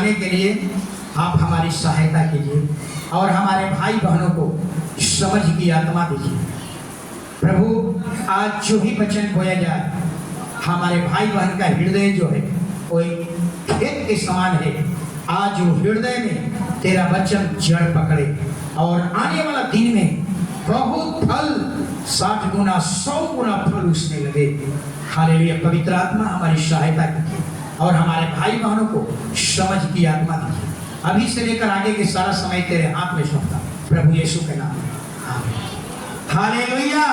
समझाने के लिए आप हमारी सहायता कीजिए और हमारे भाई बहनों को समझ की आत्मा दीजिए। प्रभु, आज जो भी वचन बोया जाए, हमारे भाई बहन का हृदय जो है वो एक खेत के समान है। आज वो हृदय में तेरा वचन जड़ पकड़े और आने वाला दिन में बहुत फल, 60 गुना 100 गुना फल उसमें लगे। हालेलुया। पवित्र आत्मा हमारी सहायता कीजिए और हमारे भाई बहनों को समझ की आत्मा दीजिए। अभी से लेकर आगे के सारा समय तेरे हाथ में सौंपता प्रभु यीशु के नाम में, आमीन। हालेलुया।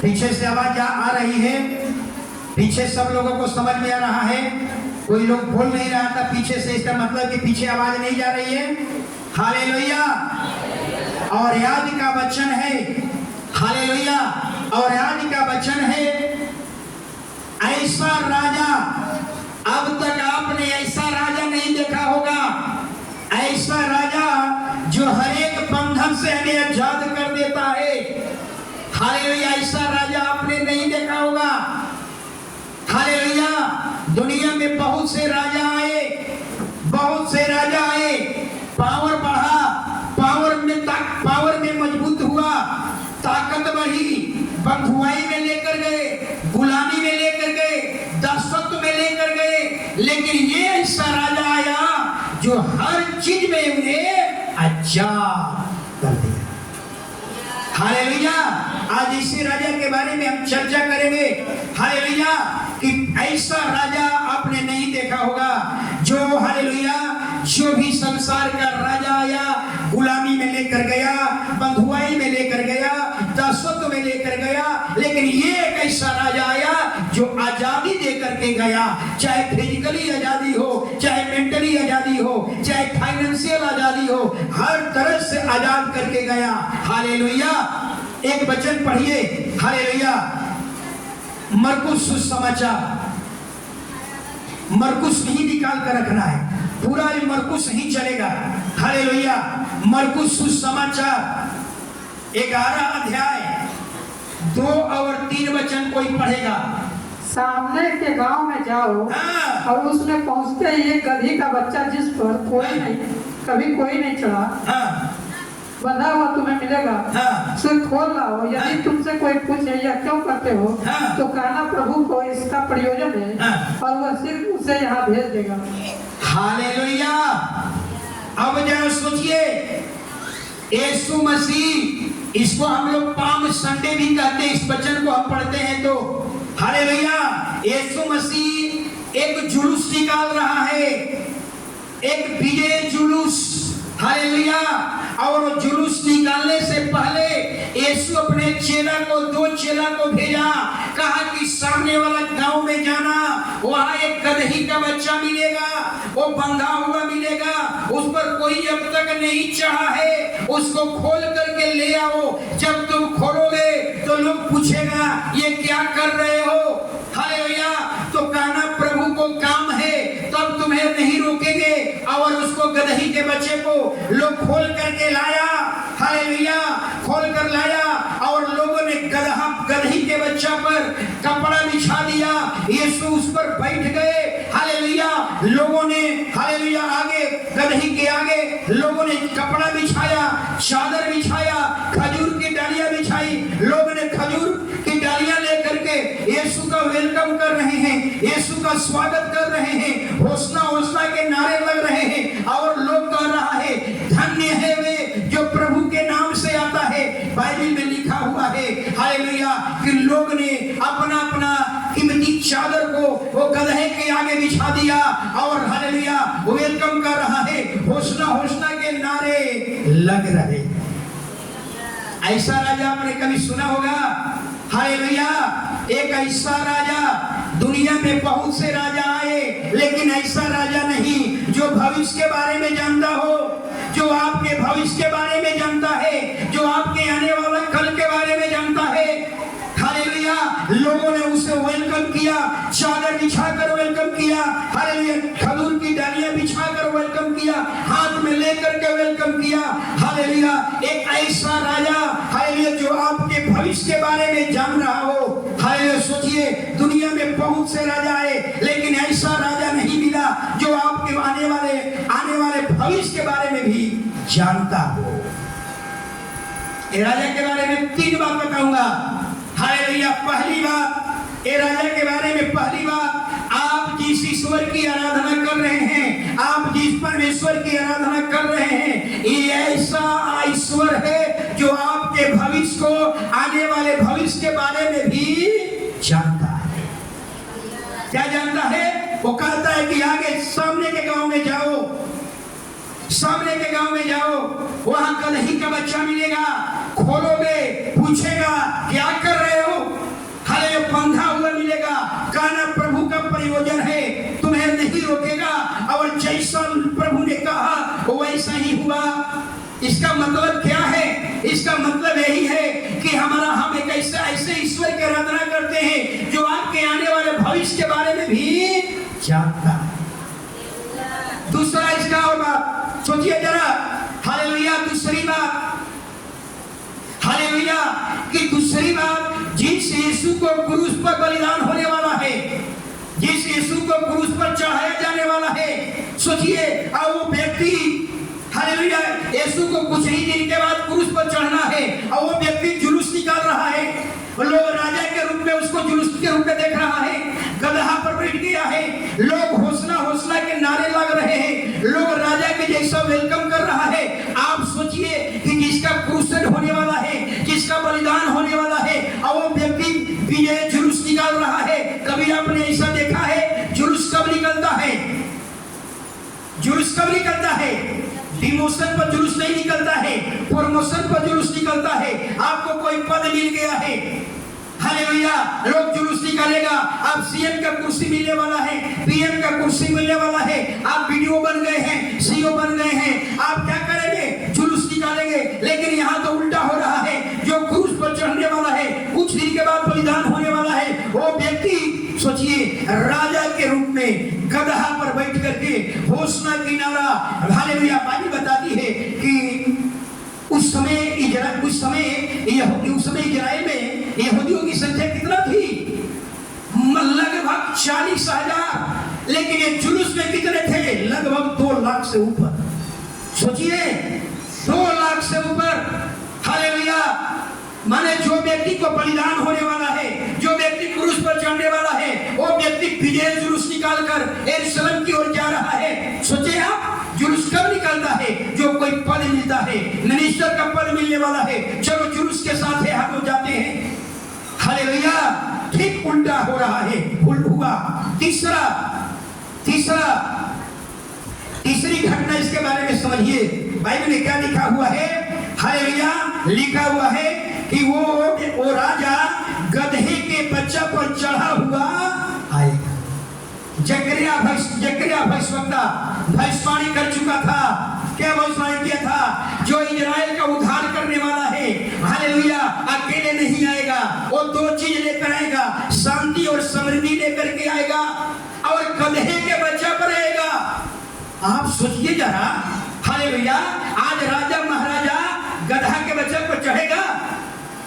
पीछे से आवाज आ रही है, पीछे सब लोगों को समझ में आ रहा है। कोई लोग बोल नहीं रहा था पीछे से, इसका मतलब कि पीछे आवाज नहीं जा रही है। हालेलुया। और याद का वचन है, हालेलुया। और याद का वचन है, ऐसा राजा अब तक आपने ऐसा राजा नहीं देखा होगा। ऐसा राजा जो हर एक बंधन से हमें आजाद कर देता है। हालेलुया। ऐसा राजा आपने नहीं देखा होगा। हालेलुया। दुनिया में बहुत से राजा आए, बहुत से राजा आए, पावर बढ़ा, पावर में मजबूत हुआ, ताकत बढ़ी, बंधुआई में लेकर गए, गुलामी में लेकर गए, दासत्व में लेकर गए। लेकिन ये ऐसा राजा आया जो हर चीज में उन्हें आजाद कर दिया। हालेलुया। आज इसी राजा के बारे में हम चर्चा करेंगे। हालेलुया। कि ऐसा राजा आपने नहीं देखा होगा जो, हालेलुया, जो भी संसार का राजा आया गुलामी में लेकर गया, बंधुआई में लेकर गया, दासत्व में लेकर गया। लेकिन ये एक ऐसा राजा आया जो आजादी दे करके गया। चाहे फिजिकली आजादी हो, चाहे मेंटली आजादी हो, चाहे फाइनेंशियल आजादी हो, हर तरह से आजाद करके गया। हालेलुया। एक वचन पढ़िए, हालेलुया, मरकुस सुसमाचार। मरकुस नहीं निकाल कर रखना है, पूरा मरकुस ही चलेगा। हालेलुया। मरकुस सुसमाचार 11 अध्याय 2 और 3 वचन कोई पढ़ेगा। सामने के गांव में जाओ और उसमें पहुंचते ही एक गधी का बच्चा जिस पर कभी कोई नहीं चढ़ा, बंधा हुआ तुम्हें मिलेगा, उसे खोल लाओ। यदि तुमसे कोई पूछे यह क्यों करते हो, तो कहना प्रभु को इसका प्रयोजन है और वह सिर्फ उसे यहाँ भेज देगा। हालेलुया। अब जरा सोचिए, यीशु मसीह, इसको हम लोग पाम संडे भी कहते हैं, इस वचन को हम पढ़ते हैं तो। हालेलुया। यीशु मसीह एक जुलूस निकाल रहा है, एक विजय जुलूस। हालेलुया। और जुलूस निकालने से पहले यीशु अपने दो चेला को भेजा, कहा कि सामने वाला गांव में जाना, वहां एक गदही का बच्चा मिलेगा, वो बंधा हुआ मिलेगा, उस पर कोई अब तक नहीं चढ़ा है, उसको खोल करके ले आओ। जब तुम खोलोगे तो लोग पूछेगा ये क्या कर रहे हो। हालेलुया। तो कहना प्रभु को काम है, तब तुम्हें नहीं रोकेंगे। और उसको गदही के बच्चे को लोग खोल करके लाया। हालेलुया। खोल कर लाया और लोगों ने गदही के बच्चा पर कपड़ा बिछा दिया। यीशु उस पर बैठ गए। हालेलुया। लोगों ने, हालेलुया, आगे गदही के आगे लोगों ने कपड़ा बिछाया, चादर बिछाया, खजूर की डालियां बिछाई। लोगों ने खजूर की डालियां लेकर के यीशु का वेलकम कर रहे हैं, यीशु का स्वागत कर रहे हैं, होसना होसना के नारे लग रहे हैं। और लोग कह रहा है धन्य है वे जो प्रभु के नाम से आता है। बाइबल में लिखा हुआ है, हालेलुया, कि लोग ने अपना अपना कीमती चादर को वो गदहे के आगे बिछा दिया और हालेलुया वेलकम कर रहा है, होसना होसना के नारे लग रहे। ऐसा राजा आपने कभी सुना होगा? हालेलुया। एक ऐसा राजा, दुनिया में बहुत से राजा आए, लेकिन ऐसा राजा नहीं जो भविष्य के बारे में जानता हो, जो आपके भविष्य के बारे में जानता है, जो आपके आने वाला कल के बारे में जानता है। हालेलुया। लोगों ने उसे वेलकम किया, चादर बिछाकर वेलकम किया, हालेलुया, खजूर की डालियां बिछाकर वेलकम किया, हाथ में लेकर के वेलकम किया। हालेलुया। एक ऐसा राजा, हालेलुया, जो आपके भविष्य के बारे में जान रहा हो। हालेलुया। सोचिए, दुनिया में बहुत से राजा आए, लेकिन ऐसा राजा नहीं जानता हो। ए राजा के बारे में 3 बात बताऊंगा। हालेलुया। पहली बात, ए राजा के बारे में पहली बात, आप जिस ईश्वर की आराधना कर रहे हैं, आप जिस परमेश्वर की आराधना कर रहे हैं, ये ऐसा ईश्वर है जो आपके भविष्य को, आने वाले भविष्य के बारे में भी जानता है। क्या जानता है? वो कहता है कि आगे सामने के गांव में जाओ, सामने के गांव में जाओ, वहां गदही का बच्चा मिलेगा, खोलोगे, पूछेगा क्या कर रहे हो, हरे बंधा हुआ मिलेगा, कहना प्रभु का प्रयोजन है, तुम्हें नहीं रोकेगा, और जैसा प्रभु ने कहा वैसा ही हुआ। इसका मतलब क्या है? इसका मतलब यही है कि हम एक ऐसे ईश्वर की आराधना करते हैं जो आपके आने वाले भविष्य के बारे में भी जानता है। दूसरा इसका और बात सोचिए जरा, हालेलुया। दूसरी बात, हालेलुया, कि दूसरी बात, जिस यीशु को क्रूस पर बलिदान होने वाला है, जिस यीशु को क्रूस पर चढ़ाया जाने वाला है, सोचिए, और वो व्यक्ति, हालेलुया, यीशु को कुछ ही दिन के बाद क्रूस पर चढ़ना है, और वो व्यक्ति जुलूस निकाल रहा है, लोग राजा के रूप में उसको जुलूस के रूप में देख रहा है, गदहा पर बैठ गया है, लोग हौसला के नारे लग रहे हैं, लोग राजा के जैसा वेलकम कर रहा है। आप सोचिए कि जिसका क्रूसेड होने वाला है, जिसका बलिदान होने वाला है, और वो व्यक्ति विजय जुलूस निकाल रहा है। कभी आपने ऐसा देखा है? जुलूस कब निकलता है? जुलूस कब निकलता है? डिमोशन पर जुलूस नहीं निकलता है, प्रमोशन पर जुलूस निकलता है। आपको कोई पद मिल गया है, हालेलुया, लोग जुलूस निकालेगा, आप सीएम का कुर्सी मिलने वाला है, पीएम का कुर्सी मिलने वाला है, आप वीडियो बन गए हैं, सीईओ बन गए हैं, आप क्या करेंगे? जुलूस निकालेंगे। लेकिन यहाँ तो उल्टा हो रहा है, जो क्रूस पर चढ़ने वाला है, कुछ दिन के बाद बलिदान होने वाला है, वो व्यक्ति सोचिए राजा के रूप में गदहा पर बैठ करके घोषणा की नारा, हालेलुया। बाइबल बताती है कि उस समय इजराइल में यहूदियों की संख्या कितना थी? लगभग 40,000, लेकिन ये जुलूस में कितने थे? लगभग 2 लाख से ऊपर। सोचिए 2 लाख से ऊपर, हालेलुया। माने जो व्यक्ति को बलिदान होने वाला है, जो व्यक्ति क्रूस पर चढ़ने वाला है, वो व्यक्ति विजय जुलूस निकालकर यरूशलेम की ओर जा रहा है। सोचिए आप, जुलूस कब निकलता है? जो कोई पद मिलता है, मिनिस्टर का पद मिलने वाला है, चलो जुलूस के साथ है, हम लोग जाते हैं। हालेलुया। ठीक उल्टा हो रहा है, उल्टा हुआ। तीसरी घटना इसके बारे में समझिए, बाइबल में क्या लिखा हुआ है? हालेलुया। लिखा हुआ है कि वो राजा गधे के बच्चा पर चढ़ा हुआ आएगा। जकरिया भविष्यवक्ता भविष्यवाणी कर चुका था। क्या भविष्यवाणी किया था? जो इजराइल का उद्धार करने वाला है, हालेलुया, अकेले नहीं आएगा, वो 2 चीज लेकर आएगा, शांति और समृद्धि लेकर के आएगा, और गधे के बच्चा पर आएगा। आप सोचिए जरा, हालेलुया, आज राजा महाराजा गधा के बच्चे पर चढ़ेगा,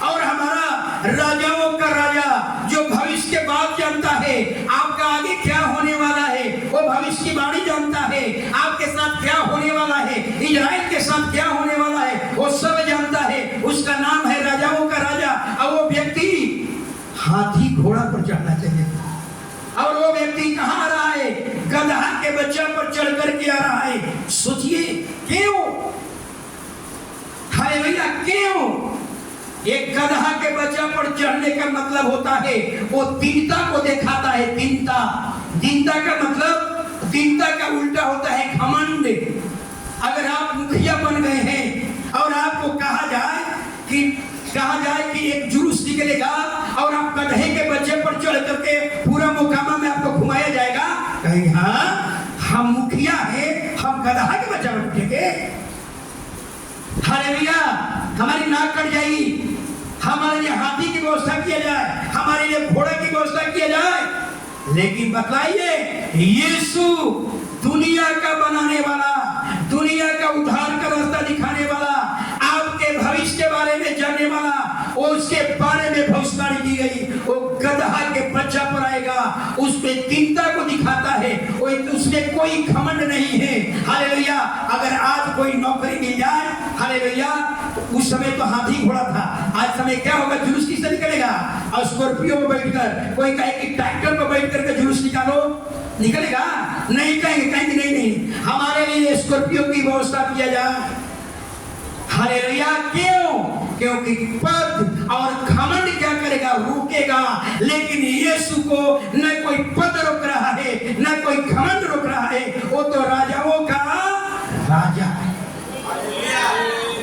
और हमारा राजाओं का राजा जो भविष्य के बात जानता है, आपका आगे क्या होने वाला है, वो भविष्य की वाणी जानता है, आपके साथ क्या होने वाला है, इजराइल के साथ क्या होने वाला है, वो सब जानता है। उसका नाम है राजाओं का राजा, और वो व्यक्ति हाथी घोड़ा पर चढ़ना चाहिए, और वो व्यक्ति कहाँ आ रहा है? गधा के बच्चा पर चढ़ करके आ रहा है। सोचिए क्यों? हालेलुया, क्यों? एक गधा के बच्चा पर चढ़ने का मतलब होता है वो दीनता को दिखाता है। दीनता का मतलब, दीनता का उल्टा होता है घमंड। अगर आप मुखिया बन गए हैं और आपको कहा जाए कि एक जुलूस निकलेगा और आप गधे के बच्चे पर चढ़ करके पूरा मोकामा में आपको घुमाया जाएगा, कहेंगे हाँ हम मुखिया हैं, हम गधा के बच्चे पर उठेंगे। हालेलुया, हमारी नाक कट जाएगी, हमारे लिए हाथी की व्यवस्था किया जाए, हमारे लिए घोड़े की व्यवस्था किया जाए। लेकिन बतलाइए, यीशु दुनिया का बनाने वाला, दुनिया का उद्धार का रास्ता दिखाने वाला, आपके भविष्य के बारे में जानने वाला, उसके बारे में भविष्यवाणी की गई। वो गधा के बच्चा पर आएगा, उसमें दीनता को दिखाता है, वो उसमें कोई घमंड नहीं है। हालेलुया। अगर आज कोई नौकरी मिल जाए, हालेलुया, उस समय तो हाथी घोड़ा था, आज समय क्या होगा, जुलूस किससे निकलेगा? और स्कॉर्पियो में बैठकर, कोई कहे कि ट्रैक्टर पर बैठ करके जुलूस निकालो, निकलेगा? नहीं कहेंगे, कहेंगे नहीं, हमारे लिए स्कॉर्पियो की व्यवस्था किया जाए। हालेलुया। क्यों? क्योंकि पद और घमंड क्या करेगा? रोकेगा। लेकिन यीशु को न कोई पद रोक रहा है, न कोई घमंड रोक रहा है, वो तो राजाओं का राजा है।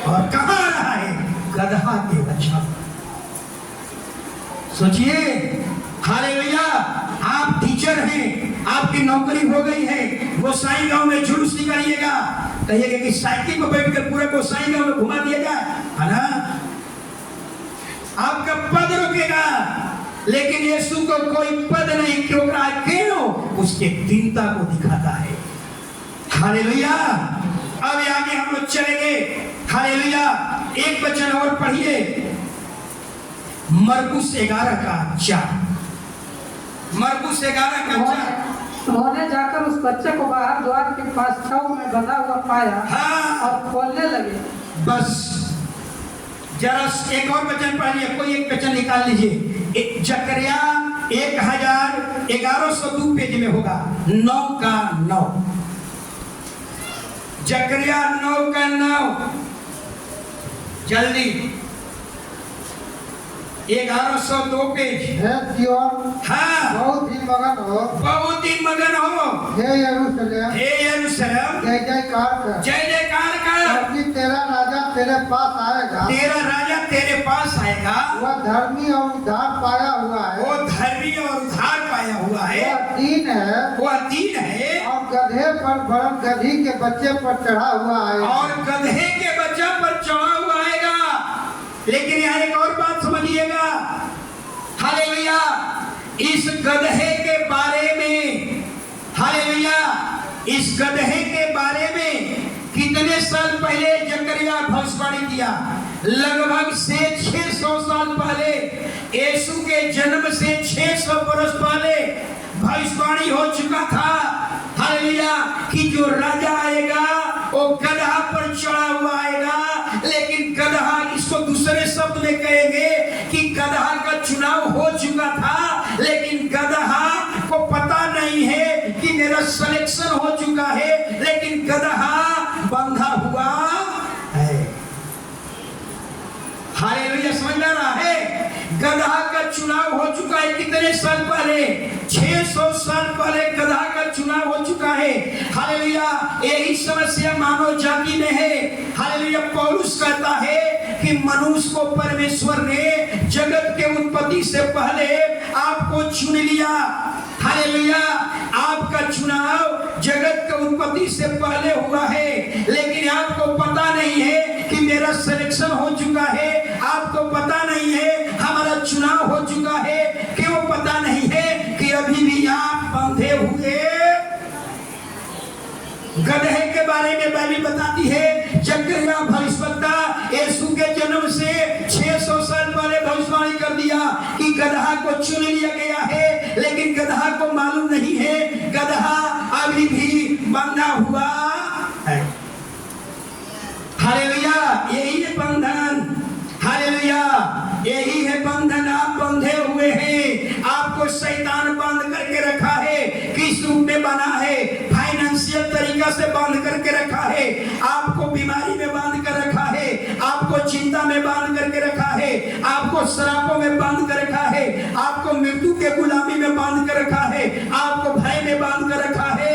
और कहां रहा है? गदहा के बच्चा। सोचिए, हालेलुया, आप टीचर हैं, आपकी नौकरी हो गई है, गोसाई गांव में जुलूस निकालिएगा, कहिएगा कि साइकिल पर बैठकर पूरे गोसाई गांव में घुमा दिया जाए, है ना? आपका पद रुकेगा, लेकिन यीशु को कोई पद नहीं रोक रहा है। क्यों? उसके दीनता को दिखाता है। हालेलुया। अब आगे हम लोग चलेंगे। हालेलुया। एक वचन और पढ़िए, मरकुस 11:4। मरकुस 11:4। उन्होंने जाकर उस बच्चे को बाहर द्वार के पास छाव में बंधा हुआ पाया। हाँ। और खोलने लगे। बस जरा एक और वचन पढ़िए, कोई एक वचन निकाल लीजिए। जकरिया 1102 पेज में होगा, 9:9। जकरिया 9:9, जल्दी। 1102 पेज। हे सिय्योन, हाँ, बहुत ही मगन हो, बहुत ही मगन हो। हे यरूशलेम, हे यरूशलेम, जय जयकार कर, जय जयकार कर, क्योंकि तेरा राजा तेरे पास आएगा। तेरा राजा तेरे पास आएगा। वह धर्मी और उद्धार पाया हुआ है, वो धर्मी और उद्धार पाया हुआ है, वह दीन है, वह दीन है, और गधे पर वरन गधी के बच्चे पर चढ़ा हुआ है, और गधे के बच्चा पर चढ़ा हुआ आएगा। लेकिन यहाँ एक और बात समझिएगा। हालेलुया। इस गधे के बारे में, हालेलुया, इस गधे के बारे में कितने साल पहले जकरिया भविष्यवाणी किया? लगभग से 600 साल पहले, यीशु के जन्म से 600 वर्ष पहले भविष्यवाणी हो चुका था। हालेलुया। कि जो राजा आएगा वो गधा पर चढ़ा हुआ आएगा। लेकिन गधा, इसको दूसरे शब्द में कहेंगे कि गधा का चुनाव हो चुका था, लेकिन गधा को पता नहीं है कि मेरा सिलेक्शन हो चुका है, लेकिन गधा बंधा हुआ है। हालेलुया। समझ में आ रहा है? गधा का चुनाव हो चुका है। कितने साल पहले? 600 साल पहले गधा का चुनाव हो चुका है। हालेलुया। यही समस्या मानव जाति में है। हालेलुया। पौलुस कहता है कि मनुष्य को परमेश्वर ने जगत के उत्पत्ति से पहले आपको चुन लिया। हालेलुया। आपका चुनाव जगत के उत्पत्ति से पहले हुआ है, लेकिन आपको पता नहीं है कि मेरा सिलेक्शन हो चुका है। आपको पता नहीं है हमारा चुनाव हो चुका है। क्यों पता नहीं है? कि अभी भी आप बंधे हुए। गधे के बारे में बाइबल बताती है, जकरिया भविष्यवक्ता यीशु के जन्म से 600 साल पहले भविष्यवाणी कर दिया कि गधा को चुन लिया गया है, लेकिन गधा को मालूम नहीं है गधा अभी भी बंधा हुआ है। हालेलुया। यही है बंधन। हालेलुया। यही है बंधन। आप बंधे हुए हैं। आपको शैतान बांध करके रखा है। किस रूप में बना है? फाइनेंशियल तरीका से बांध करके रखा है। आपको बीमारी में बांध कर रखा है। आपको चिंता में बांध करके रखा है। आपको शराबों में बांध कर रखा है। आपको मृत्यु के गुलामी में बांध कर रखा है। आपको भय में बांध कर रखा है।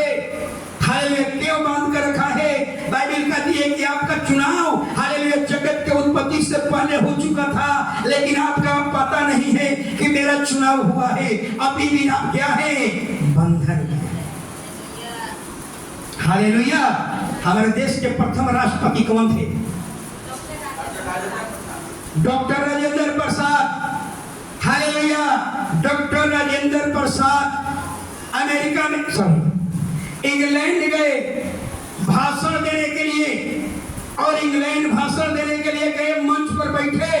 हालेलुया। क्यों बांध कर रखा है? बाइबल कहती है कि आपका चुनाव, हालेलुया, जगत के उत्पत्ति से पहले हो चुका था, लेकिन आपका पता नहीं है कि मेरा चुनाव हुआ है। अभी भी आप क्या है? बंधन में। हालेलुया। हमारे देश के प्रथम राष्ट्रपति कौन थे? Doctor Rajendra Prasad. Hallelujah. Doctor Rajendra Prasad America में, इंग्लैंड गए भाषण देने के लिए, और इंग्लैंड भाषण देने के लिए गए, मंच पर बैठे,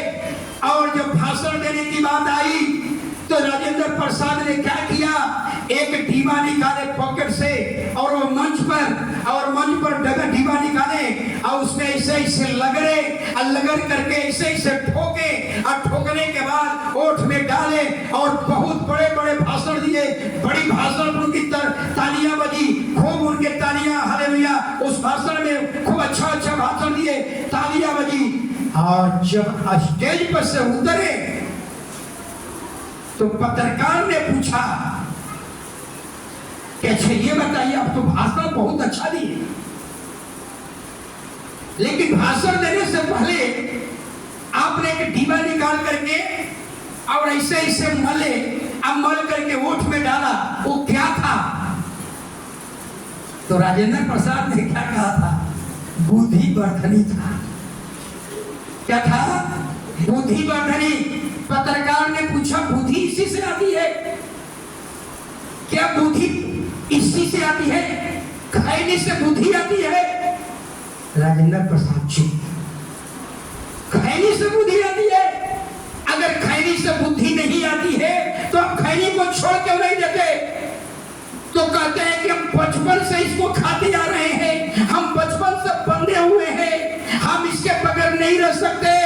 और जब भाषण देने की बात आई तो राजेंद्र प्रसाद ने क्या किया? एक डीवा निकाले पॉकेट से और वो मंच ऐसे ऐसे लगरे और लगड़ करके ऐसे ऐसे ठोके और ठोकने के बाद ओठ में डाले और बहुत बड़े बड़े भाषण दिए, बड़ी भाषण उनकी तालियां बजी, खूब उनके तालियां, हालेलुया, उस भाषण में खूब अच्छा अच्छा भाषण दिए, तालियां बजी। और जब स्टेज पर से उतरे तो पत्रकार ने पूछा कि अच्छा ये बताइए, आप तो भाषण बहुत अच्छा दिए, लेकिन भाषण देने से पहले आपने एक डिब्बा निकाल करके और ऐसे ऐसे मले, अब मल करके ओठ में डाला, वो क्या था? तो राजेंद्र प्रसाद ने क्या कहा था? बुद्धि वर्धनी था। क्या था? बुद्धि वर्धनी। पत्रकार ने पूछा बुद्धि इसी से आती है क्या? बुद्धि इसी से आती है? खैनी से बुद्धि आती है? राजेंद्र प्रसाद चुप। खैनी से बुद्धि आती है? अगर खैनी से बुद्धि नहीं आती है तो आप खैनी को छोड़ क्यों नहीं देते? तो कहते हैं कि हम बचपन से इसको खाते आ रहे हैं, हम बचपन से बंधे हुए हैं, हम इसके बगैर नहीं रह सकते।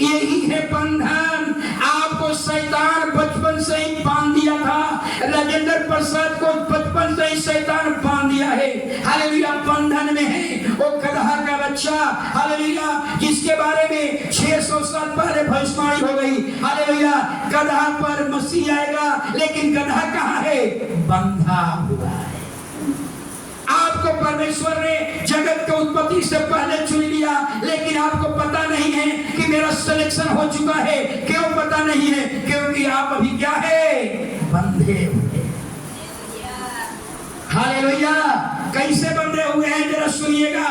यही है बंधन। आपको शैतान बचपन से ही बांध दिया था। राजेंद्र प्रसाद को बचपन से ही शैतान बांध दिया है। हालेलुया, बंधन में है वो गदहा का बच्चा, हालेलुया, जिसके बारे में 600 साल पहले भविष्यवाणी हो गई। हालेलुया, गदहा पर मसीह आएगा, लेकिन गदहा कहाँ है? बंधा हुआ है। आपको परमेश्वर ने जगत के उत्पत्ति से पहले चुन लिया, लेकिन आपको पता नहीं है कि मेरा सिलेक्शन हो चुका है। क्यों पता नहीं है? क्योंकि आप अभी क्या है? बंधे हुए। हालेलुया, कैसे बंधे हुए हैं जरा सुनिएगा।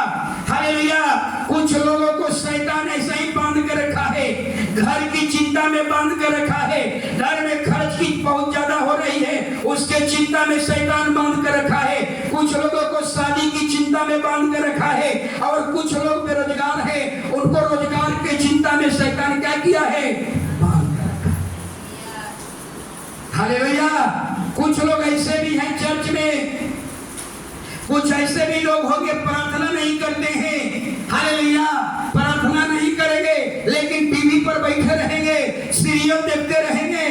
हालेलुया, कुछ लोगों को शैतान ऐसा ही बांध कर रखा है, घर की चिंता में बांध कर रखा है। घर में खर्च की बहुत ज्यादा हो रही है, उसके चिंता में शैतान बांध कर रखा है। कुछ लोगों को शादी की चिंता में बांध कर रखा है, और कुछ लोग बेरोजगार है, उनको रोजगार की चिंता में शैतान क्या किया है? बांध कर रखा है। हालेलुया, कुछ लोग ऐसे भी हैं चर्च में, कुछ ऐसे भी लोग होंगे प्रार्थना नहीं करते हैं। हालेलुया, प्रार्थना नहीं करेंगे, लेकिन टीवी पर बैठे रहेंगे, सीरियल देखते रहेंगे।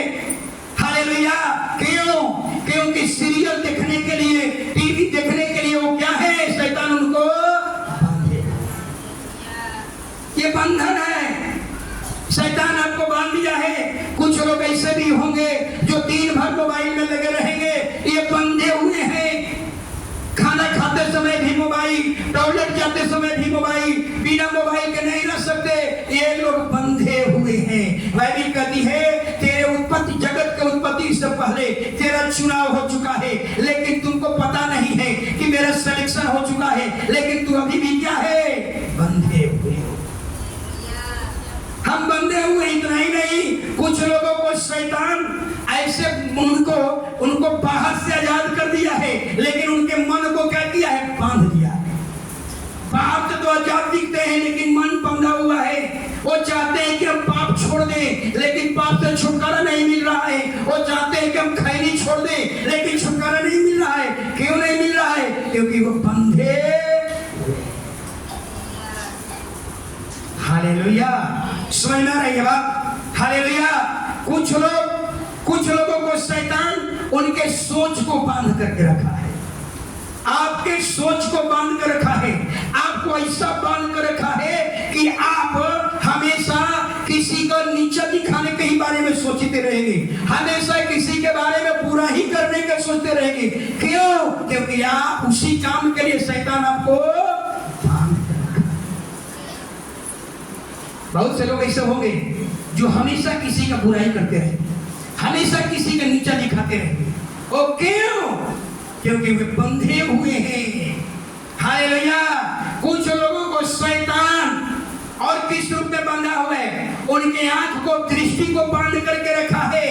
हालेलुया, क्यों? क्योंकि सीरियल देखने के लिए, टीवी देखने के लिए वो क्या है? शैतान उनको बांधे। ये बंधन है, शैतान आपको बांध दिया है। कुछ लोग ऐसे भी होंगे जो दिन भर मोबाइल में लगे रहेंगे, ये बंधे हुए हैं। खाना खाते समय भी मोबाइल, टॉयलेट जाते समय भी मोबाइल, बिना मोबाइल के नहीं रह सकते। ये लोग बंधे हुए हैं। बाइबल कहती है तेरे उत्पत्ति, जगत के उत्पत्ति से पहले तेरा चुनाव हो चुका है, लेकिन तुमको पता नहीं है कि मेरा सिलेक्शन हो चुका है, लेकिन तू अभी भी क्या है? बंधे हुए हो। हम बंधे हुए। इतना ही नहीं, कुछ लोगों को शैतान ऐसे उनको बाहर से आजाद कर दिया है, लेकिन उनके मन को क्या किया है? बांध दिया है। बाहर से तो आजाद दिखते हैं, लेकिन मन बंधा हुआ है। वो चाहते हैं कि हम पाप छोड़ दें, लेकिन पाप से छुटकारा नहीं मिल रहा है। वो चाहते हैं कि हम खैनी छोड़ दें, लेकिन छुटकारा नहीं मिल रहा है। क्यों नहीं मिल रहा है? क्योंकि वो बंधे। हालेलुया, समझ में आ रही है बात? हालेलुया, कुछ लोगों को शैतान उनके सोच को बांध करके रखा है। आपके सोच को बांध कर रखा है। आपको ऐसा बांध कर रखा है कि आप हमेशा किसी को नीचा दिखाने के ही बारे में सोचते रहेंगे, हमेशा किसी के बारे में बुरा ही करने के सोचते रहेंगे। क्यों? क्योंकि आप उसी काम के लिए शैतान आपको बांध कर रखा है। बहुत से लोग ऐसे होंगे जो हमेशा किसी का बुराई करते रहेंगे, हमेशा किसी का नीचा दिखाते रहेंगे। और क्यों? क्योंकि वे बंधे हुए हैं। हालेलुया, कुछ लोगों को शैतान और किस रूप में बांधा हुआ है? उनके आंख को, दृष्टि को बांध करके रखा है।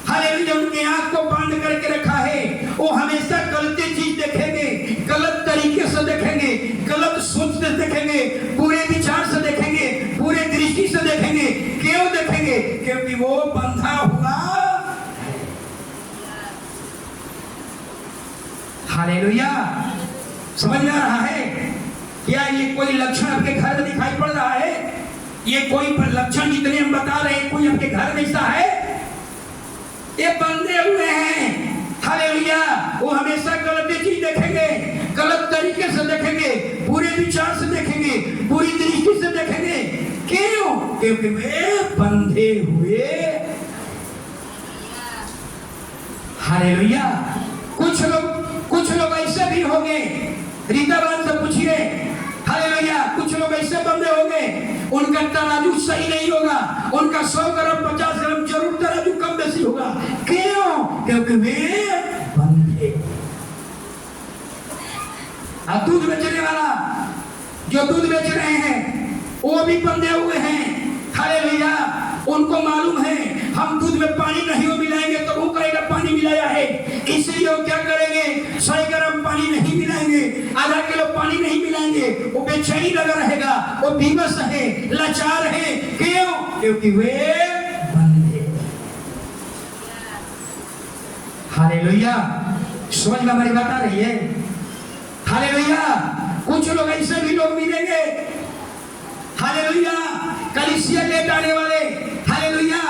हालेलुया, उनके आंख को बांध करके रखा है। वो हमेशा गलती चीज देखेंगे, गलत तरीके से देखेंगे, गलत सोच से देखेंगे, बुरे विचार से देखेंगे, बुरे दृष्टि से देखेंगे। क्यों देखेंगे? क्योंकि वो बंधा हुआ। हालेलुया, समझ में आ रहा है? क्या ये कोई लक्षण आपके घर में दिखाई पड़ रहा है? ये कोई लक्षण जितने हम बता रहे हैं कोई आपके घर में ऐसा है? ये बंधे हुए हैं। हालेलुया। वो हमेशा गलत चीज देखेंगे, गलत तरीके से देखेंगे, बुरे विचार से देखेंगे, बुरी दृष्टि से देखेंगे। क्यों? क्योंकि वे बंधे हुए। हालेलुया। कुछ लोग ऐसे भी होंगे, रीतावान से पूछिए। हालेलुया। कुछ लोग ऐसे बंधे होंगे, उनका तराजू सही नहीं होगा, उनका 100 ग्राम 50 ग्राम जरूर तराजू कम बेसी होगा। क्यों? क्योंकि वे बंधे। दूध बेचने वाला जो दूध बेच रहे हैं वो भी बंधे हुए हैं। हालेलुया। उनको मालूम है हम दूध में पानी नहीं मिलाएंगे तो वो कहेगा पानी मिलाया है, इसलिए वो क्या करेंगे? 100 ग्राम पानी नहीं मिलाएंगे, आधा किलो पानी नहीं मिलाएंगे। वो बेचैनी लगा रहेगा, वो बेबस है, लाचार है। क्यों? क्योंकि वे बंधे। हालेलुया। समझ में हमारी बात आ रही है? हालेलुया। कुछ लोग ऐसे भी लोग मिलेंगे, हालेलुया, कलीसिया लेट आने वाले। हालेलुया।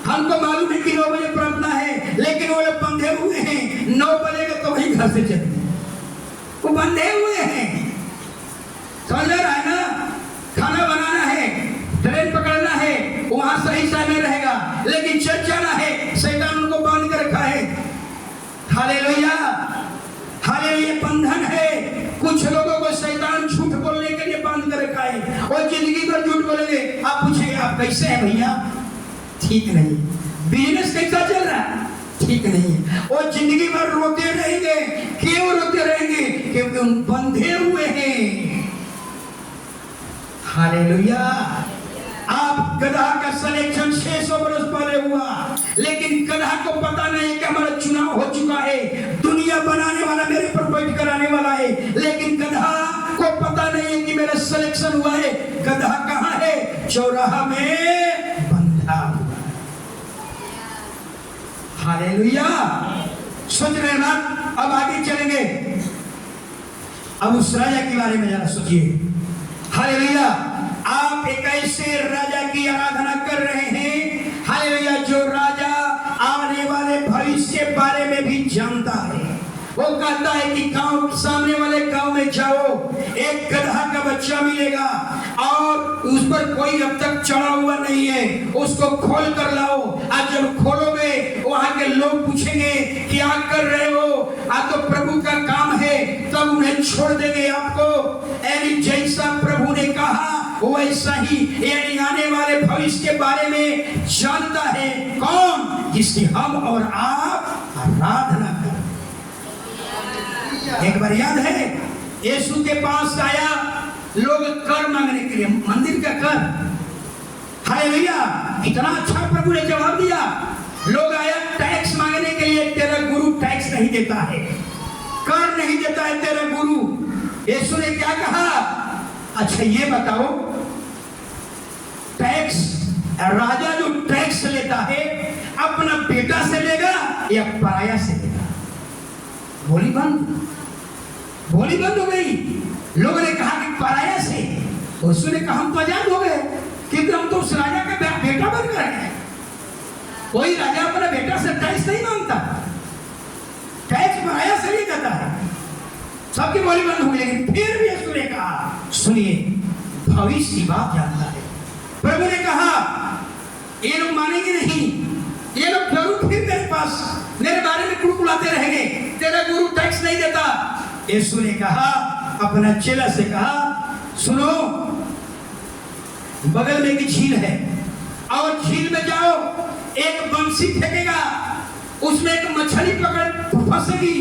हमको मालूम है कि 9 बजे प्रार्थना है, लेकिन वो लोग बंधे हुए हैं। 9 बजेगा तो वही घर से चले, वो बंधे हुए हैं। समझ रहा है ना? खाना बनाना है, ट्रेन पकड़ना है, वहां सही समय रहेगा, लेकिन चल जाना है, शैतान उनको बांध कर रखा है। हालेलुया। हालेलुया। बंधन है। कुछ लोगों को शैतान झूठ बोलने के लिए बांध कर रखा है, और जिंदगी भर झूठ बोलेंगे। आप पूछेंगे आप कैसे हैं भैया? ठीक नहीं। बिजनेस कैसा चल रहा है? ठीक नहीं। और जिंदगी भर रोते रहेंगे। क्यों रोते रहेंगे? क्योंकि उन बंधे हुए हैं। हालेलुया। आप गधा का सिलेक्शन 600 बरस पहले हुआ, लेकिन गधा को पता नहीं कि हमारा चुनाव हो चुका है, दुनिया बनाने वाला मेरे पर बैठ कर आने वाला है। लेकिन गधा को पता नहीं है कि मेरा सिलेक्शन हुआ है। गधा कहाँ है? चौराहा में बंधा हुआ। हालेलुया। सोच रहे ना? अब आगे चलेंगे। अब उस राजा के बारे में जरा सोचिए। हालेलुया। आप एक ऐसे राजा की आराधना कर रहे हैं, हालेलुया, जो राजा आने वाले भविष्य के बारे में भी जानता है। वो कहता है कि गांव, सामने वाले गांव में जाओ, एक गधा का बच्चा मिलेगा और उस पर कोई अब तक चढ़ा हुआ नहीं है, उसको खोल कर लाओ। आज जब खोलोगे वहां के लोग पूछेंगे क्या कर रहे हो? आज तो प्रभु का काम है, तब उन्हें छोड़ देंगे आपको। यानी जैसा प्रभु ने कहा वैसा ही, यानी आने वाले भविष्य के बारे में जानता है। कौन? जिसकी हम और आप आराधना कर। एक बार याद है, यीशु के पास आया लोग कर मांगने के लिए, मंदिर का कर। हालेलुया। इतना अच्छा प्रभु ने जवाब दिया। लोग आया टैक्स मांगने के लिए, तेरा गुरु टैक्स नहीं देता है, कर नहीं देता है तेरा गुरु। यीशु ने क्या कहा? अच्छा ये बताओ, टैक्स, राजा जो टैक्स लेता है अपना बेटा से लेगा या पराया से लेगा? बोली बंद हो गई। लोगों ने कहा कि पराया से। यीशु ने कहा हम तो आजाद हो गए, क्योंकि हम तो उस राजा का बेटा बनकर हैं। कोई राजा अपना बेटा से टैक्स नहीं मांगता, टैक्स पराया से नहीं देता है। सबकी बोली बंद हो गई। लेकिन फिर भी यीशु ने कहा, सुनिए, भविष्य की बात जानता है। प्रभु ने कहा ये लोग मानेंगे नहीं, ये लोग जरूर फिर मेरे पास मेरे बारे में कुड़कुड़ाते रहेंगे, तेरा गुरु टैक्स नहीं देता। यीशु ने कहा, अपना चेला से कहा, सुनो, बगल में एक झील है और झील में जाओ, एक बंसी फेंकेगा, उसमें एक मछली पकड़ फंसेगी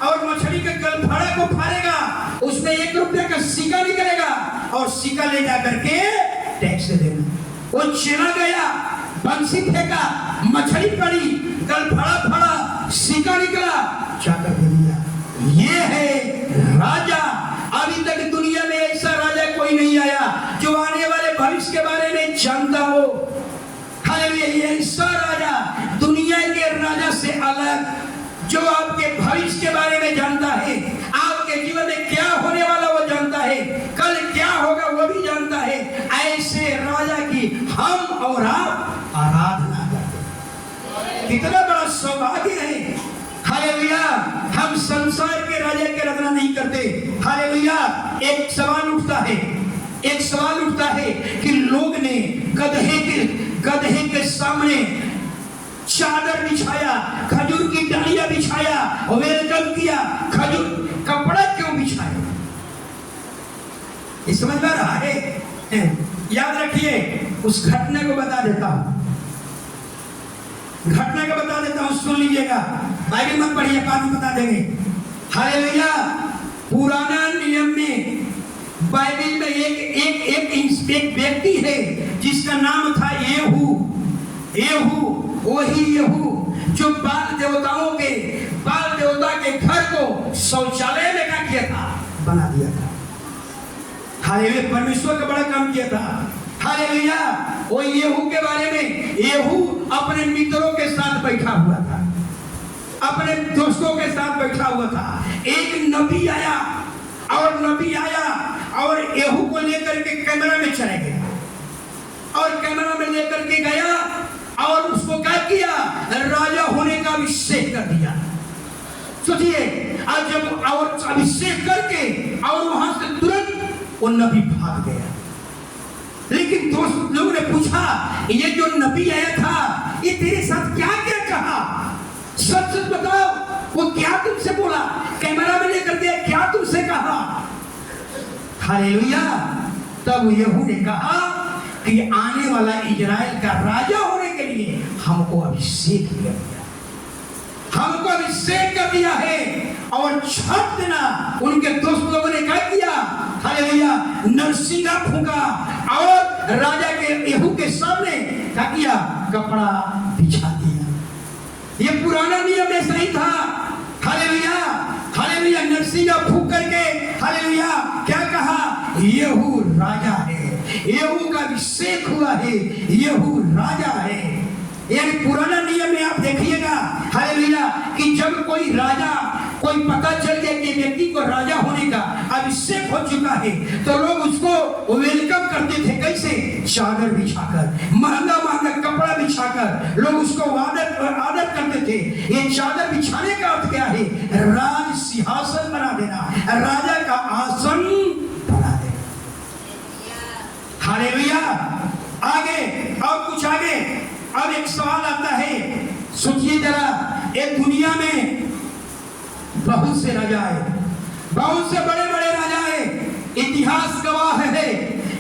और मछली के गलफड़ा को फाड़ेगा, उसमें 1 रुपये का सिक्का निकलेगा और सिक्का ले जाकर के टैक्स देना। वो चला गया, बंसी फेंका, मछली पड़ी, गलफड़ा फड़ा, सिक्का निकला, जाकर दे दिया। ये है राजा। अभी तक दुनिया में ऐसा राजा कोई नहीं आया जो आने वाले भविष्य के बारे में जानता हो। हालेलुया। ये ऐसा राजा, दुनिया के राजा से अलग, जो आपके भविष्य के बारे में जानता है, आपके जीवन में क्या होने वाला वो जानता है, कल सौभाग्य है। हालेलुया, हम संसार के राजा की आराधना नहीं करते। हालेलुया, एक सवाल उठता है कि लोग ने गधे के सामने चादर बिछाया, खजूर की डालियां बिछाया, वेलकम किया, खजूर कपड़ा क्यों बिछाया? ये समझ में रहा है? याद रखिए, उस घटना को बता देता हूं, सुन लीजिएगा। बाइबल मत पढ़िए, बाद में बता देंगे। हालेलुया, पुराना नियम में बाइबल में एक व्यक्ति है जिसका नाम था येहू। वही येहू जो बाल देवता के घर को शौचालय में क्या किया था? बना दिया था। हालेलुया, परमेश्वर का बड़ा काम किया था। हालेलुया, वो येहू के बारे में, येहू अपने मित्रों के साथ बैठा हुआ था, अपने दोस्तों के साथ बैठा हुआ था। एक नबी आया और येहू को लेकर के कैमरा में चला गया, और कैमरा में लेकर के गया और उसको क्या किया? राजा होने का अभिषेक कर दिया। सोचिए, आज जब और अभिषेक करके और वहां से तुरंत वो नबी भाग गया। लेकिन दोस्त लोगों ने पूछा, ये जो नबी आया था, ये तेरे साथ क्या क्या कहा? सच बताओ, वो क्या तुमसे बोला? कैमरा में लेकर के क्या तुमसे कहा? हालेलुया, तब येहू ने कहा कि आने वाला इजराइल का राजा होने के लिए हमको अभिषेक कर दिया है। और छत देना, उनके दोस्त लोगों ने क्या किया? हालेलुया, नरसिंगा फूंका और राजा के येहू के सामने क्या किया? कपड़ा बिछा दिया। ये पुराना नियम ऐसा ही था। हालेलुया, नरसिंगा फूंक करके हालेलुया क्या कहा? येहू राजा है, येहू का अभिषेक हुआ है, येहू राजा है। यानी पुराना नियम में आप देखिएगा हालेलुया कि जब कोई पता चल गया कि व्यक्ति को राजा होने का अभिषेक हो चुका है, तो लोग उसको वेलकम करते थे। कैसे? चादर बिछाकर, महंगा कपड़ा बिछाकर लोग उसको आदर करते थे। ये चादर बिछाने का अर्थ क्या है? राज सिंहासन बना देना, राजा का आसन बना देना। हालेलुया, अब एक सवाल आता है, सोचिए जरा, एक दुनिया में बहुत से राजा है, बहुत से बड़े बड़े राजा है। इतिहास गवाह है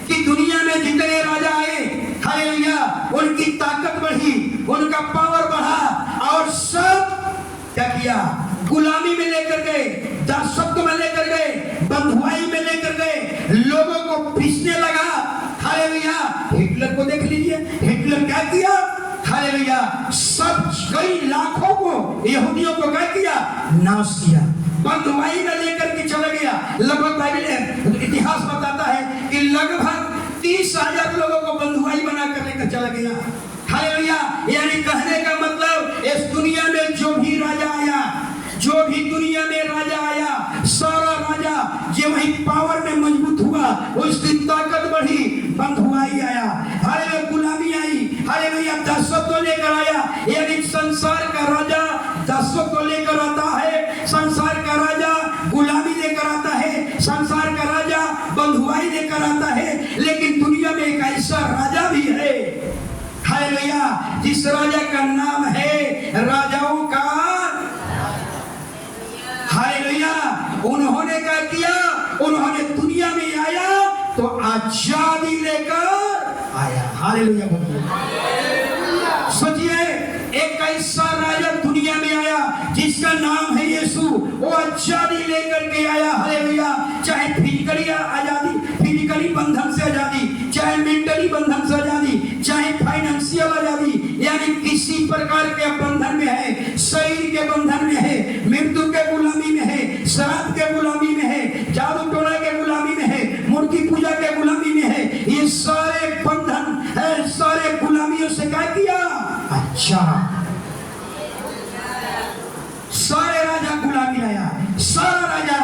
कि दुनिया में जितने राजा आए, हालेलुया, उनकी ताकत बढ़ी, उनका पावर बढ़ा, और सब क्या किया? गुलामी में लेकर गए, दासत्व में लेकर गए, बंधुआई में लेकर गए, लोगों को पीसने लगा। हालेलुया, हिटलर को देख लीजिए, हिटलर क्या किया? हालेलुया, सब कई लाखों को, यहूदियों को क्या किया? नाश किया, बंधुआई में लेकर के चला गया। लगभग बाइबल इतिहास बताता है कि लगभग 30,000 लोगों को बंधुआई बना कर लेकर चला गया। हालेलुया, यानी कहने का मतलब, इस दुनिया में जो भी दुनिया में राजा आया, सारा राजा जो वही पावर में मजबूत हुआ, उसकी ताकत बढ़ी, बंधुआई आया, हालेलुया, गुलामी आई, हालेलुया, दासत्व लेकर आया। यानी संसार का राजा दासत्व लेकर आता है, संसार का राजा गुलामी लेकर आता है, संसार का राजा बंधुआई लेकर आता है। लेकिन दुनिया में एक ऐसा राजा भी है, हालेलुया, जिस राजा का नाम है राजाओं का। हालेलुया, उन्होंने क्या किया? उन्होंने दुनिया में आया तो आजादी लेकर आया। हालेलुया, सोचिए, एक ऐसा राजा दुनिया में आया जिसका नाम है यीशु। वो आजादी लेकर के आया। हालेलुया, चाहे फिजिकली आजादी, फिजिकली बंधन से आजादी, चाहे मेंटली बंधन से आजादी, चाहे फाइनेंशियल आजादी, यानी किसी प्रकार के बंधन में है, शरीर के बंधन में है, मृत्यु के गुलामी में है, शराब के गुलामी में है, जादू टोना के गुलामी में है, मूर्ति पूजा के गुलामी में है। ये सारे बंधन है, सारे गुलामियों से क्या किया? अच्छा, सारे राजा गुलामी लाया, सारा राजा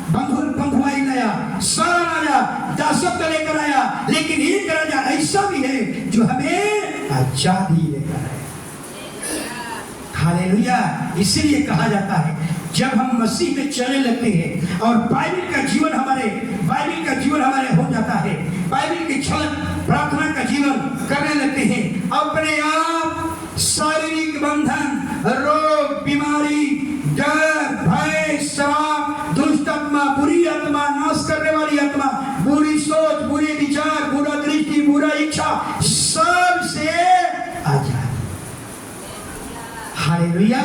बंधुआई लाया, सारा राजा दासत्व लेकर आया। लेकिन एक राजा ऐसा भी है जो हमें आजादी लेकर आया। हालेलुया। इसीलिए कहा जाता है जब हम मसीह में चलने लगते हैं और बाइबल का जीवन हमारे हो जाता है, बाइबल की छलक प्रार्थना का जीवन करने लगते हैं, अपने आप शारीरिक बंधन, रोग, बीमारी, डर, भय, श्राप, दुष्ट आत्मा, बुरी आत्मा, नाश करने वाली आत्मा, बुरी सोच, बुरे विचार, बुरा दृष्टि, बुरा इच्छा, सब से आजाद। हालेलुया।